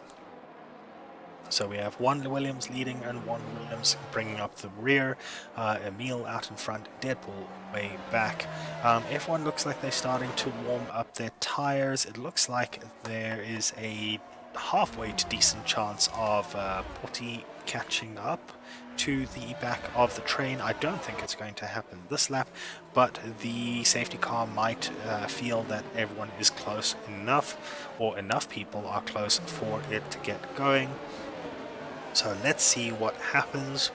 So we have 1 Williams leading and 1 Williams bringing up the rear. Emil out in front, Deadpool way back. Everyone looks like they're starting to warm up their tires. It looks like there is a halfway to decent chance of Porty catching up to the back of the train. I don't think it's going to happen this lap, but the safety car might feel that everyone is close enough, or enough people are close for it to get going. So let's see what happens.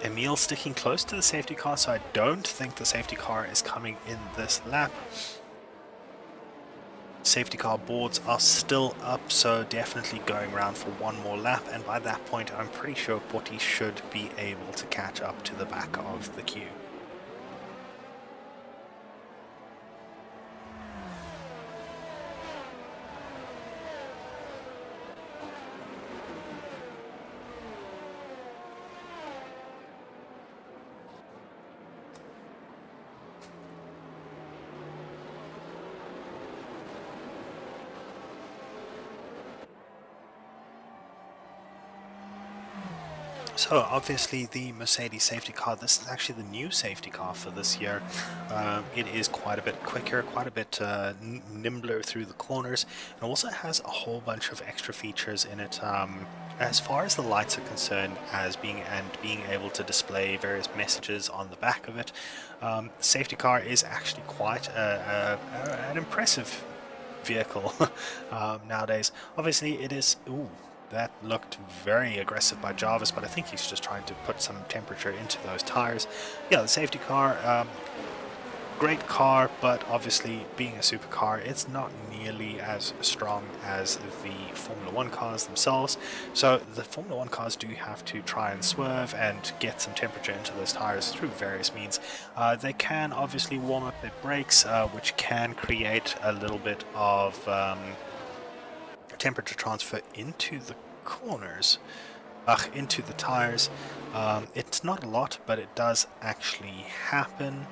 Emil sticking close to the safety car, so I don't think the safety car is coming in this lap. Safety car boards are still up, so definitely going around for 1 more lap, and by that point I'm pretty sure Porty should be able to catch up to the back of the queue. So obviously the Mercedes safety car, this is actually the new safety car for this year. It is quite a bit quicker, quite a bit nimbler through the corners, and also has a whole bunch of extra features in it. As far as the lights are concerned, as being able to display various messages on the back of it, the safety car is actually quite an impressive vehicle nowadays. Obviously it is... Ooh, that looked very aggressive by Jarvis, but I think he's just trying to put some temperature into those tires. Yeah, the safety car, great car, but obviously being a supercar, it's not nearly as strong as the Formula 1 cars themselves. So the Formula 1 cars do have to try and swerve and get some temperature into those tires through various means. They can obviously warm up their brakes, which can create a little bit of temperature transfer into the corners, into the tires. It's not a lot, but it does actually happen.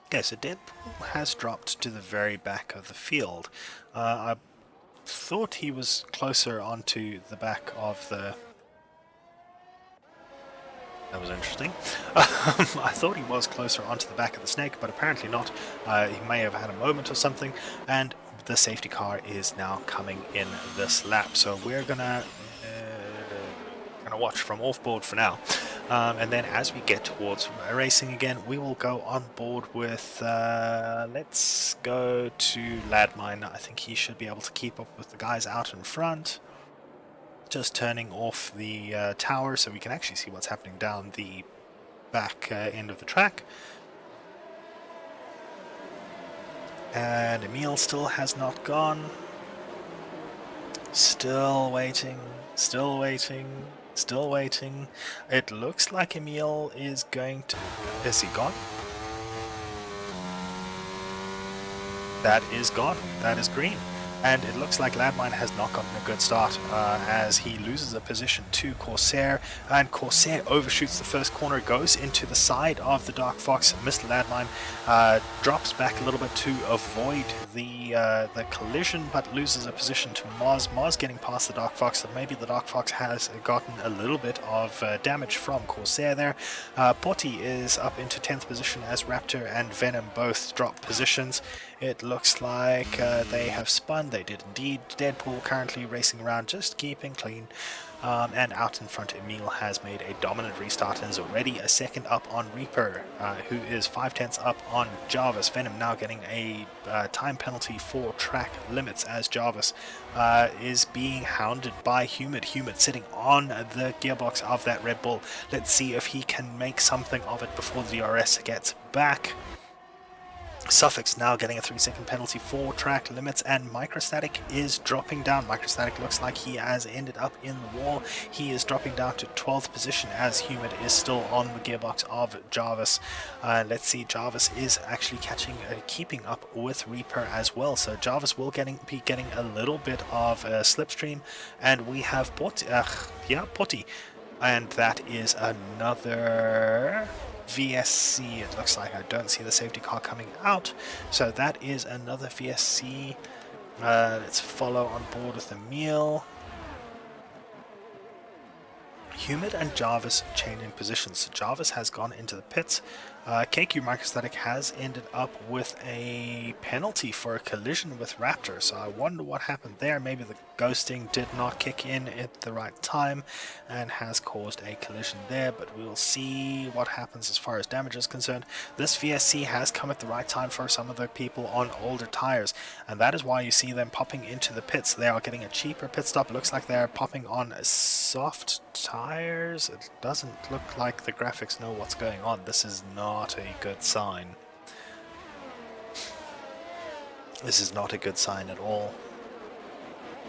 Okay, so Deadpool has dropped to the very back of the field. I thought he was closer onto the back of the... That was interesting. I thought he was closer onto the back of the snake, but apparently not. He may have had a moment or something, and the safety car is now coming in this lap. So we're gonna watch from off board for now, and then as we get towards racing again, we will go on board with let's go to Ladmine. I think he should be able to keep up with the guys out in front. Just turning off the tower so we can actually see what's happening down the back end of the track. And Emil still has not gone. Still waiting, still waiting, still waiting. It looks like Emil is going to... Is he gone? That is gone. That is green. And it looks like Landmine has not gotten a good start as he loses a position to Corsair, and Corsair overshoots the first corner, goes into the side of the Dark Fox. Mr. Landmine drops back a little bit to avoid the collision, but loses a position to Mars. Mars getting past the Dark Fox, so maybe the Dark Fox has gotten a little bit of damage from Corsair there. Potty is up into 10th position as Raptor and Venom both drop positions. It looks like they have spun. They did indeed. Deadpool currently racing around, just keeping clean. And out in front, Emil has made a dominant restart and is already a second up on Reaper, who is 5/10 up on Jarvis. Venom now getting a time penalty for track limits as Jarvis is being hounded by Humid. Humid sitting on the gearbox of that Red Bull. Let's see if he can make something of it before the DRS gets back. Suffix now getting a 3-second penalty for track limits, and Microstatic is dropping down. Microstatic looks like he has ended up in the wall. He is dropping down to 12th position as Humid is still on the gearbox of Jarvis. Let's see, Jarvis is actually keeping up with Reaper as well, so Jarvis will be getting a little bit of a slipstream, and we have Potty, and that is another VSC. It looks like I don't see the safety car coming out, so that is another VSC. Let's follow on board with Emil. Humid and Jarvis changing positions. So Jarvis has gone into the pits. KQ Microstatic has ended up with a penalty for a collision with Raptor, so I wonder what happened there. Maybe the ghosting did not kick in at the right time and has caused a collision there, but we'll see what happens as far as damage is concerned. This VSC has come at the right time for some of the people on older tires, and that is why you see them popping into the pits. They are getting a cheaper pit stop. It looks like they're popping on soft tires. It doesn't look like the graphics know what's going on. This is not a good sign. This is not a good sign at all.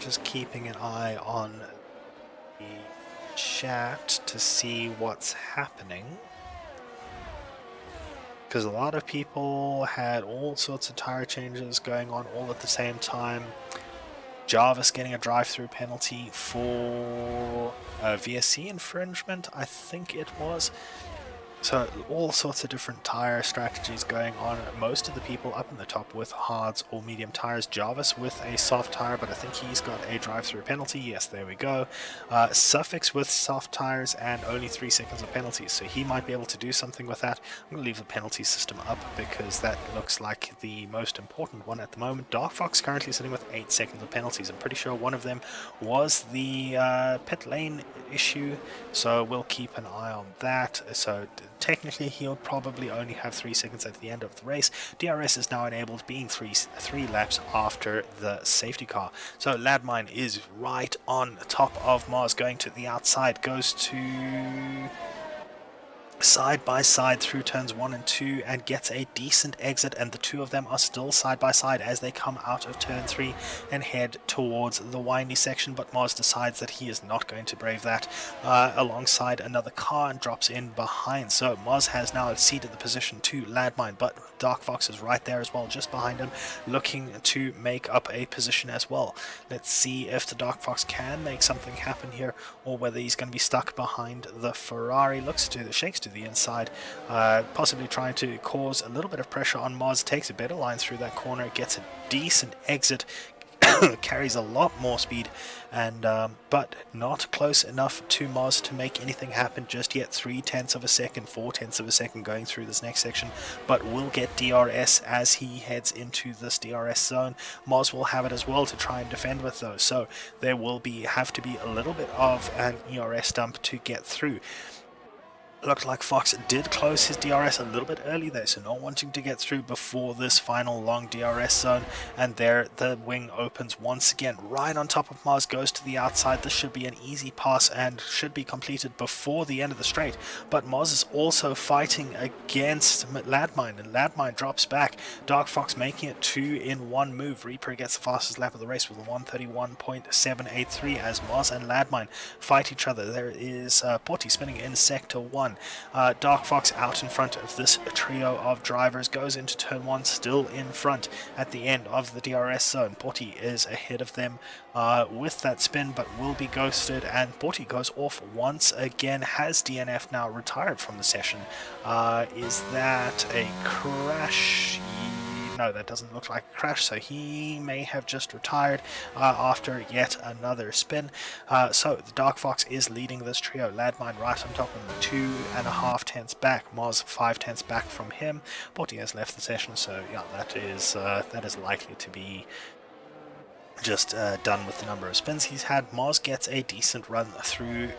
Just keeping an eye on the chat to see what's happening, because a lot of people had all sorts of tire changes going on all at the same time. Jarvis getting a drive-through penalty for VSC infringement, I think it was. So all sorts of different tire strategies going on. Most of the people up in the top with hards or medium tires. Jarvis with a soft tire, but I think he's got a drive-through penalty. Yes, there we go. Suffix with soft tires and only 3 seconds of penalties, so he might be able to do something with that. I'm going to leave the penalty system up because that looks like the most important one at the moment. Dark Fox currently sitting with 8 seconds of penalties. I'm pretty sure one of them was the pit lane issue, so we'll keep an eye on that. So technically he'll probably only have 3 seconds at the end of the race. DRS is now enabled, being three laps after the safety car. So Ladmine is right on top of Mars, going to the outside, goes to side by side through turns 1 and 2 and gets a decent exit, and the two of them are still side by side as they come out of turn 3 and head towards the windy section. But Mars decides that he is not going to brave that alongside another car and drops in behind. So Mars has now ceded the position to Ladmine, but Dark Fox is right there as well, just behind him, looking to make up a position as well. Let's see if the Dark Fox can make something happen here, or whether he's going to be stuck behind the Ferrari. Shakes to the inside, possibly trying to cause a little bit of pressure on Mars. Takes a better line through that corner, gets a decent exit, carries a lot more speed, and but not close enough to Mars to make anything happen just yet. 0.3 of a second, 0.4 of a second going through this next section, but will get DRS as he heads into this DRS zone. Mars will have it as well to try and defend with those, so there will have to be a little bit of an ERS dump to get through. Looked like Fox did close his DRS a little bit early there, so not wanting to get through before this final long DRS zone. And there the wing opens once again right on top of Mars, goes to the outside. This should be an easy pass and should be completed before the end of the straight, but Mars is also fighting against Ladmine, and Ladmine drops back. Dark Fox making it 2 in 1 move. Reaper gets the fastest lap of the race with a 1:31.783 as Mars and Ladmine fight each other. There is Porty spinning in sector 1. Dark Fox out in front of this trio of drivers, goes into turn 1 still in front at the end of the DRS zone. Porty is ahead of them with that spin, but will be ghosted, and Porty goes off once again. Has DNF now retired from the session? Is that a crash? No, that doesn't look like a crash, so he may have just retired after yet another spin. So the Dark Fox is leading this trio. Ladmine right on top of him, 2.5 tenths back. Mars 5 tenths back from him. Porty has left the session, so yeah, that is likely to be just done with the number of spins he's had. Mars gets a decent run through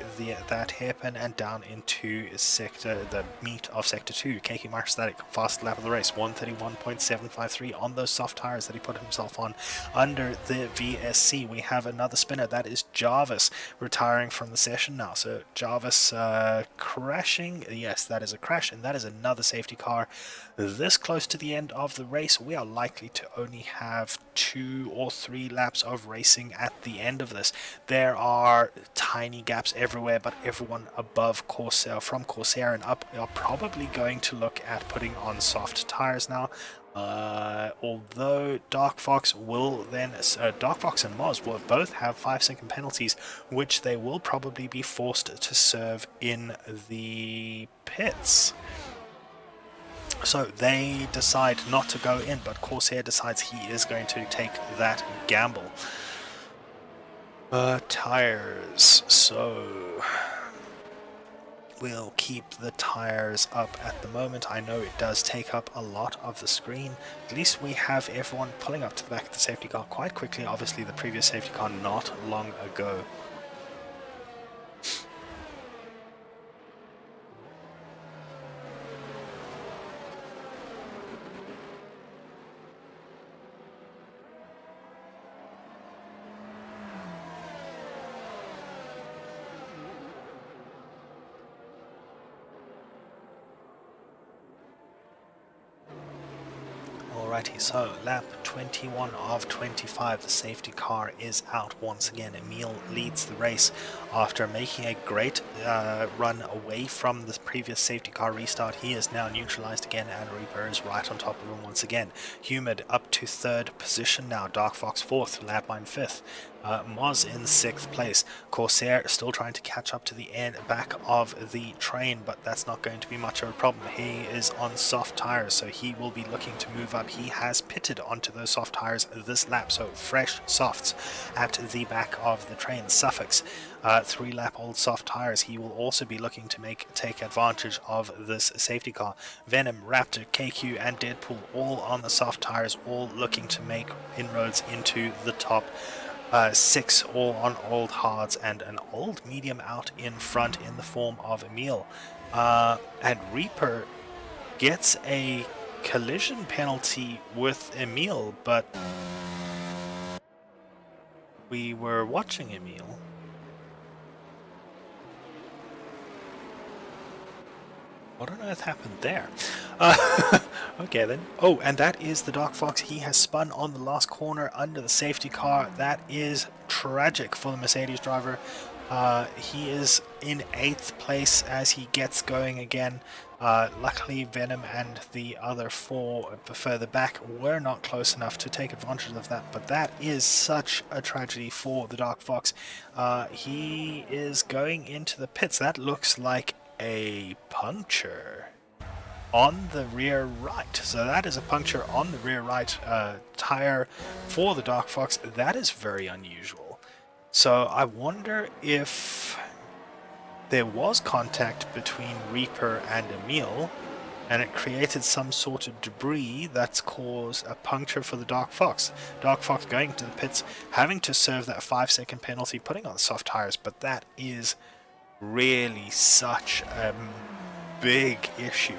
that hairpin and down into the meat of sector 2. KK Microstatic, fast lap of the race, 1:31.753 on those soft tires that he put himself on under the VSC. We have another spinner, that is Jarvis, retiring from the session now. So Jarvis crashing, yes, that is a crash, and that is another safety car. This close to the end of the race, we are likely to only have 2 or 3 laps of racing at the end of this. There are tiny gaps everywhere, but everyone above Corsair, from Corsair and up, are probably going to look at putting on soft tires now. Although Dark Fox will then, Dark Fox and Mars will both have 5-second penalties, which they will probably be forced to serve in the pits. So they decide not to go in, but Corsair decides he is going to take that gamble. Tires. So we'll keep the tires up at the moment. I know it does take up a lot of the screen. At least we have everyone pulling up to the back of the safety car quite quickly. Obviously the previous safety car not long ago. Alrighty, so lap 21 of 25, the safety car is out once again. Emil leads the race after making a great run away from the previous safety car restart. He is now neutralized again, and Reaper is right on top of him once again. Humid up to 3rd position now, Dark Fox 4th, Ladmine 5th. Moz in 6th place. Corsair still trying to catch up to the back of the train, but that's not going to be much of a problem. He is on soft tires, so he will be looking to move up. He has pitted onto those soft tires this lap, so fresh softs at the back of the train. Suffix, 3-lap-old soft tires. He will also be looking to take advantage of this safety car. Venom, Raptor, KQ, and Deadpool all on the soft tires, all looking to make inroads into the top 6, all on old hards, and an old medium out in front in the form of Emil. And Reaper gets a collision penalty with Emil, but we were watching Emil. What on earth happened there? Okay then. Oh, and that is the Dark Fox. He has spun on the last corner under the safety car. That is tragic for the Mercedes driver. He is in 8th place as he gets going again. Luckily, Venom and the other 4 further back were not close enough to take advantage of that, but that is such a tragedy for the Dark Fox. He is going into the pits. That looks like a puncture on the rear right. So that is a puncture on the rear right tire for the Dark Fox. That is very unusual. So I wonder if there was contact between Reaper and Emil, and it created some sort of debris that's caused a puncture for the Dark Fox. Dark Fox going to the pits, having to serve that 5-second penalty, putting on the soft tires, but that is really such a big issue.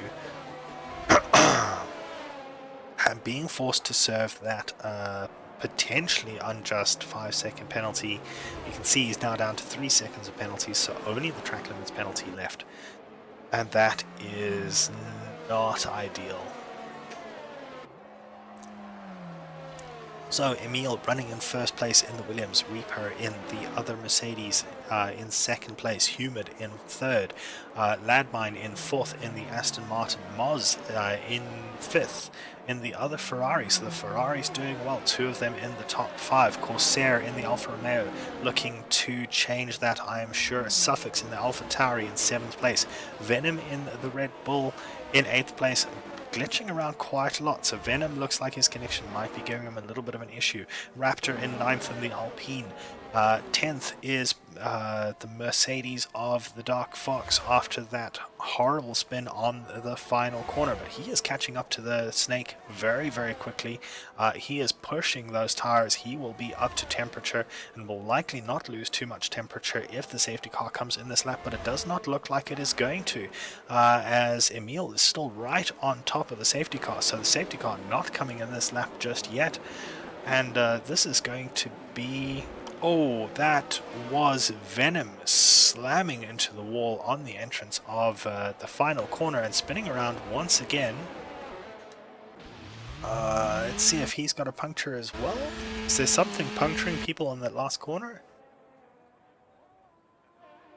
And being forced to serve that potentially unjust 5-second penalty, you can see he's now down to 3 seconds of penalties, so only the track limits penalty left, and that is not ideal. So Emil running in 1st place in the Williams, Reaper in the other Mercedes in 2nd place, Humid in 3rd, Ladmine in 4th in the Aston Martin, Moz in 5th in the other Ferrari. So the Ferrari's doing well, 2 of them in the top 5. Corsair in the Alfa Romeo looking to change that, I am sure. Suffix in the Alfa Tauri in 7th place, Venom in the Red Bull in 8th place, glitching around quite a lot, so Venom looks like his connection might be giving him a little bit of an issue. Raptor in 9th in the Alpine. 10th is the Mercedes of the Dark Fox after that horrible spin on the final corner, but he is catching up to the Snake very, very quickly. He is pushing those tires. He will be up to temperature and will likely not lose too much temperature if the safety car comes in this lap, but it does not look like it is going to, as Emil is still right on top of the safety car, so the safety car not coming in this lap just yet, and this is going to be... Oh, that was Venom slamming into the wall on the entrance of the final corner and spinning around once again. Let's see if he's got a puncture as well. Is there something puncturing people on that last corner?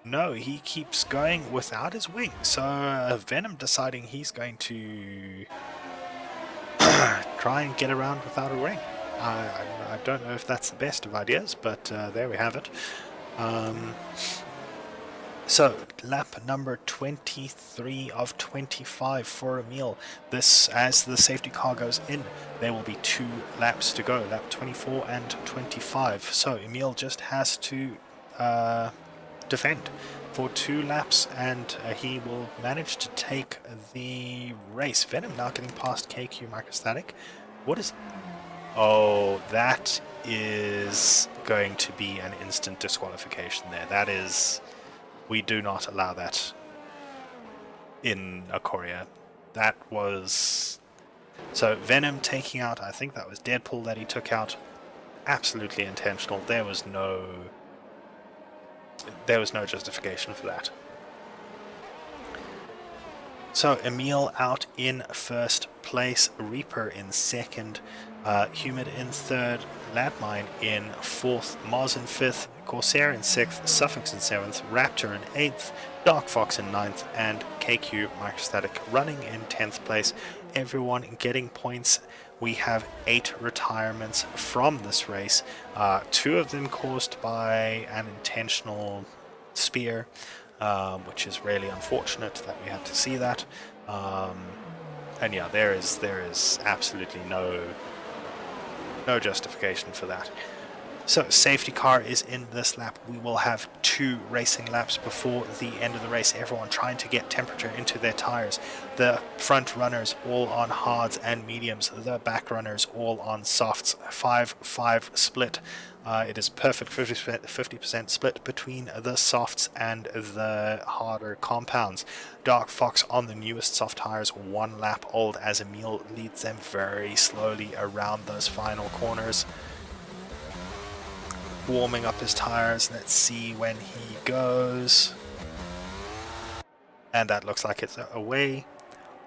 No, he keeps going without his wing. So Venom deciding he's going to try and get around without a wing. I don't know if that's the best of ideas, but there we have it. So, lap number 23 of 25 for Emil. This, as the safety car goes in, there will be 2 laps to go, lap 24 and 25. So, Emil just has to defend for 2 laps, and he will manage to take the race. Venom now getting past KQ Microstatic. What is... Oh, that is going to be an instant disqualification there. That is... We do not allow that in Acoria. That was... So, Venom taking out, I think that was Deadpool that he took out. Absolutely intentional. There was no justification for that. So, Emil out in 1st place, Reaper in 2nd, Humid in 3rd, Ladmine in 4th, Moz in 5th, Corsair in 6th, Suffix in 7th, Raptor in 8th, Dark Fox in 9th, and KQ Microstatic running in 10th place. Everyone getting points we have 8 retirements from this race, 2 of them caused by an intentional spear, which is really unfortunate that we had to see that. And yeah, there is absolutely no justification for that. So safety car is in this lap. We will have 2 racing laps before the end of the race. Everyone trying to get temperature into their tires. The front runners all on hards and mediums. The back runners all on softs. 5-5 split. It is perfect 50% split between the softs and the harder compounds. Dark Fox on the newest soft tires, 1 lap old, as Emil leads them very slowly around those final corners. Warming up his tires. Let's see when he goes. And that looks like it's away.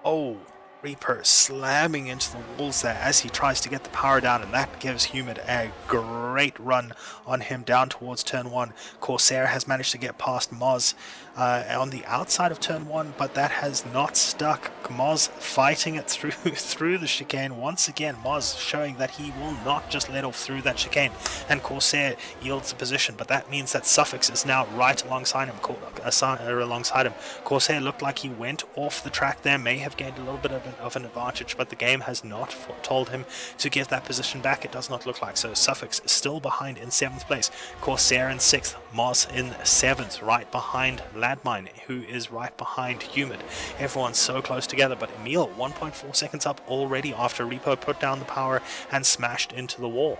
Oh, Reaper slamming into the walls there as he tries to get the power down, and that gives Humid a great run on him down towards turn 1. Corsair has managed to get past Moz on the outside of turn 1, but that has not stuck. Moz fighting it through the chicane. Once again, Moz showing that he will not just let off through that chicane, and Corsair yields the position, but that means that Suffix is now right alongside him. Corsair looked like he went off the track there, may have gained a little bit of an advantage, but the game has not told him to give that position back. It does not look like so. Suffix is still behind in 7th place, Corsair in 6th, Moz in 7th, right behind Ladmine, who is right behind Humid. Everyone's so close together, but Emil 1.4 seconds up already after Repo put down the power and smashed into the wall.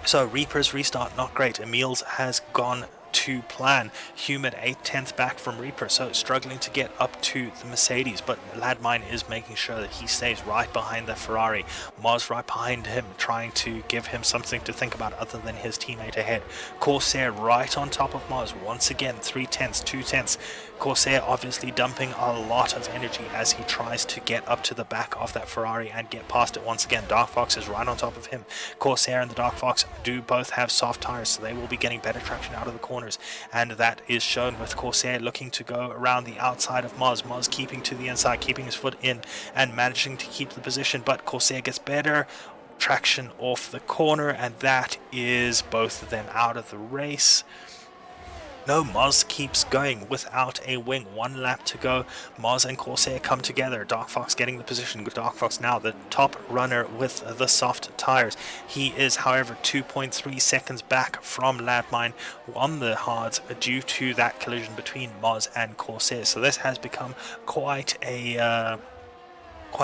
So Reaper's restart not great. Emil's has gone to plan. Humid 8/10 back from Reaper, so struggling to get up to the Mercedes, but Ladmine is making sure that he stays right behind the Ferrari. Moz right behind him, trying to give him something to think about other than his teammate ahead. Corsair right on top of Moz once again, 3/10, 2/10. Corsair obviously dumping a lot of energy as he tries to get up to the back of that Ferrari and get past it once again. Dark Fox is right on top of him. Corsair and the Dark Fox do both have soft tires, so they will be getting better traction out of the corners, and that is shown with Corsair looking to go around the outside of Moz. Moz keeping to the inside, keeping his foot in and managing to keep the position, but Corsair gets better traction off the corner, and that is both of them out of the race. No, Moz keeps going without a wing. 1 lap to go. Moz and Corsair come together. Dark Fox getting the position. Dark Fox now the top runner with the soft tires. He is, however, 2.3 seconds back from Ladmine on the hards due to that collision between Moz and Corsair. So this has become quite a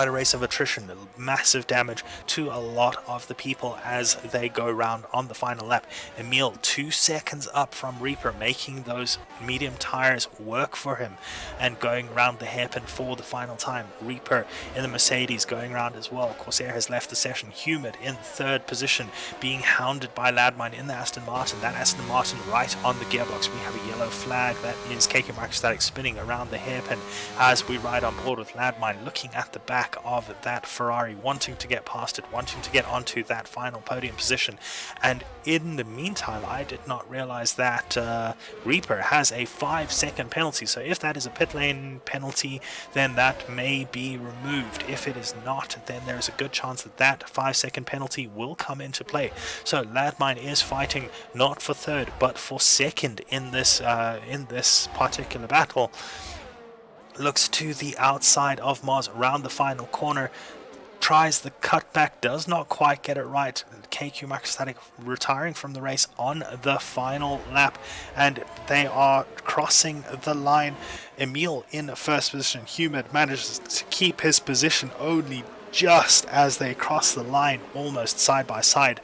race of attrition, massive damage to a lot of the people as they go round on the final lap. Emil 2 seconds up from Reaper, making those medium tires work for him and going round the hairpin for the final time. Reaper in the Mercedes going round as well. Corsair has left the session. Humid in 3rd position, being hounded by Ladmine in the Aston Martin. That Aston Martin right on the gearbox. We have a yellow flag that is KK Microstatic spinning around the hairpin as we ride on board with Ladmine, looking at the back of that Ferrari, wanting to get past it, wanting to get onto that final podium position. And in the meantime, I did not realize that Reaper has a 5-second penalty. So if that is a pit lane penalty, then that may be removed. If it is not, then there's a good chance that that 5-second penalty will come into play. So Ladmine is fighting not for 3rd but for 2nd in this particular battle. Looks to the outside of Moz around the final corner, tries the cutback, does not quite get it right. KQ Microstatic retiring from the race on the final lap, and they are crossing the line. Emil in 1st position. Humid manages to keep his position only just as they cross the line, almost side by side.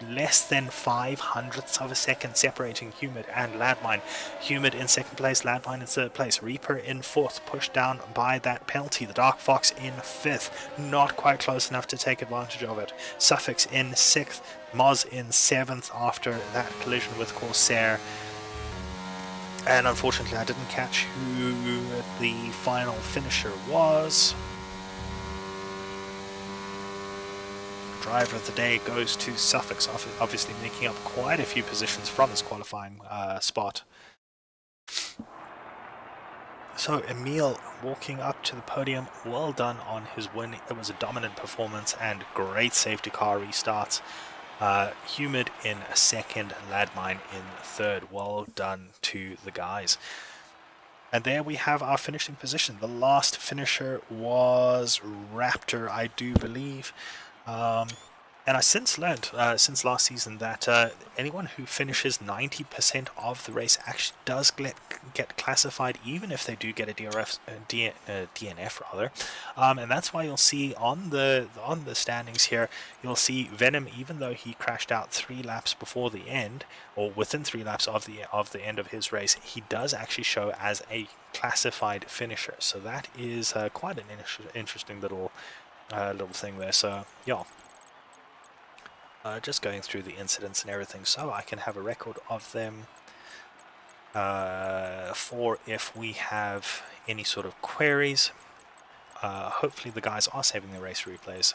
Less than 0.05 of a second separating Humid and Ladmine. Humid in 2nd place, Ladmine in 3rd place. Reaper in 4th, pushed down by that penalty. The Dark Fox in 5th, not quite close enough to take advantage of it. Suffix in 6th, Moz in 7th after that collision with Corsair. And unfortunately I didn't catch who the final finisher was. Driver of the day goes to Suffix, obviously making up quite a few positions from his qualifying spot. So Emil walking up to the podium, well done on his win. It was a dominant performance and great safety car restarts. Humid in second, Ladmine in third. Well done to the guys. And there we have our finishing position. The last finisher was Raptor, I do believe. And I since learned, since last season, that anyone who finishes 90% of the race actually does get classified, even if they do get a DNF rather. And that's why you'll see on the standings here, you'll see Venom, even though he crashed out 3 laps before the end, or within 3 laps of the end of his race, he does actually show as a classified finisher. So that is quite an interesting little thing there. So yeah. Just going through the incidents and everything so I can have a record of them for if we have any sort of queries. Hopefully the guys are saving the race replays.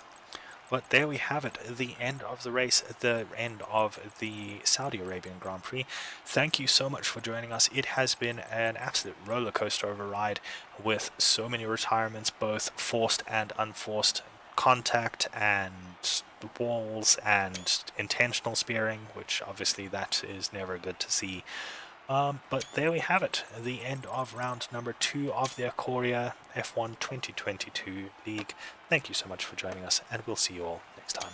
But there we have it, the end of the race, the end of the Saudi Arabian Grand Prix. Thank you so much for joining us. It has been an absolute roller coaster of a ride with so many retirements, both forced and unforced, contact and walls and intentional spearing, which obviously that is never good to see. But there we have it, the end of round number 2 of the Acoria F1 2022 League. Thank you so much for joining us, and we'll see you all next time.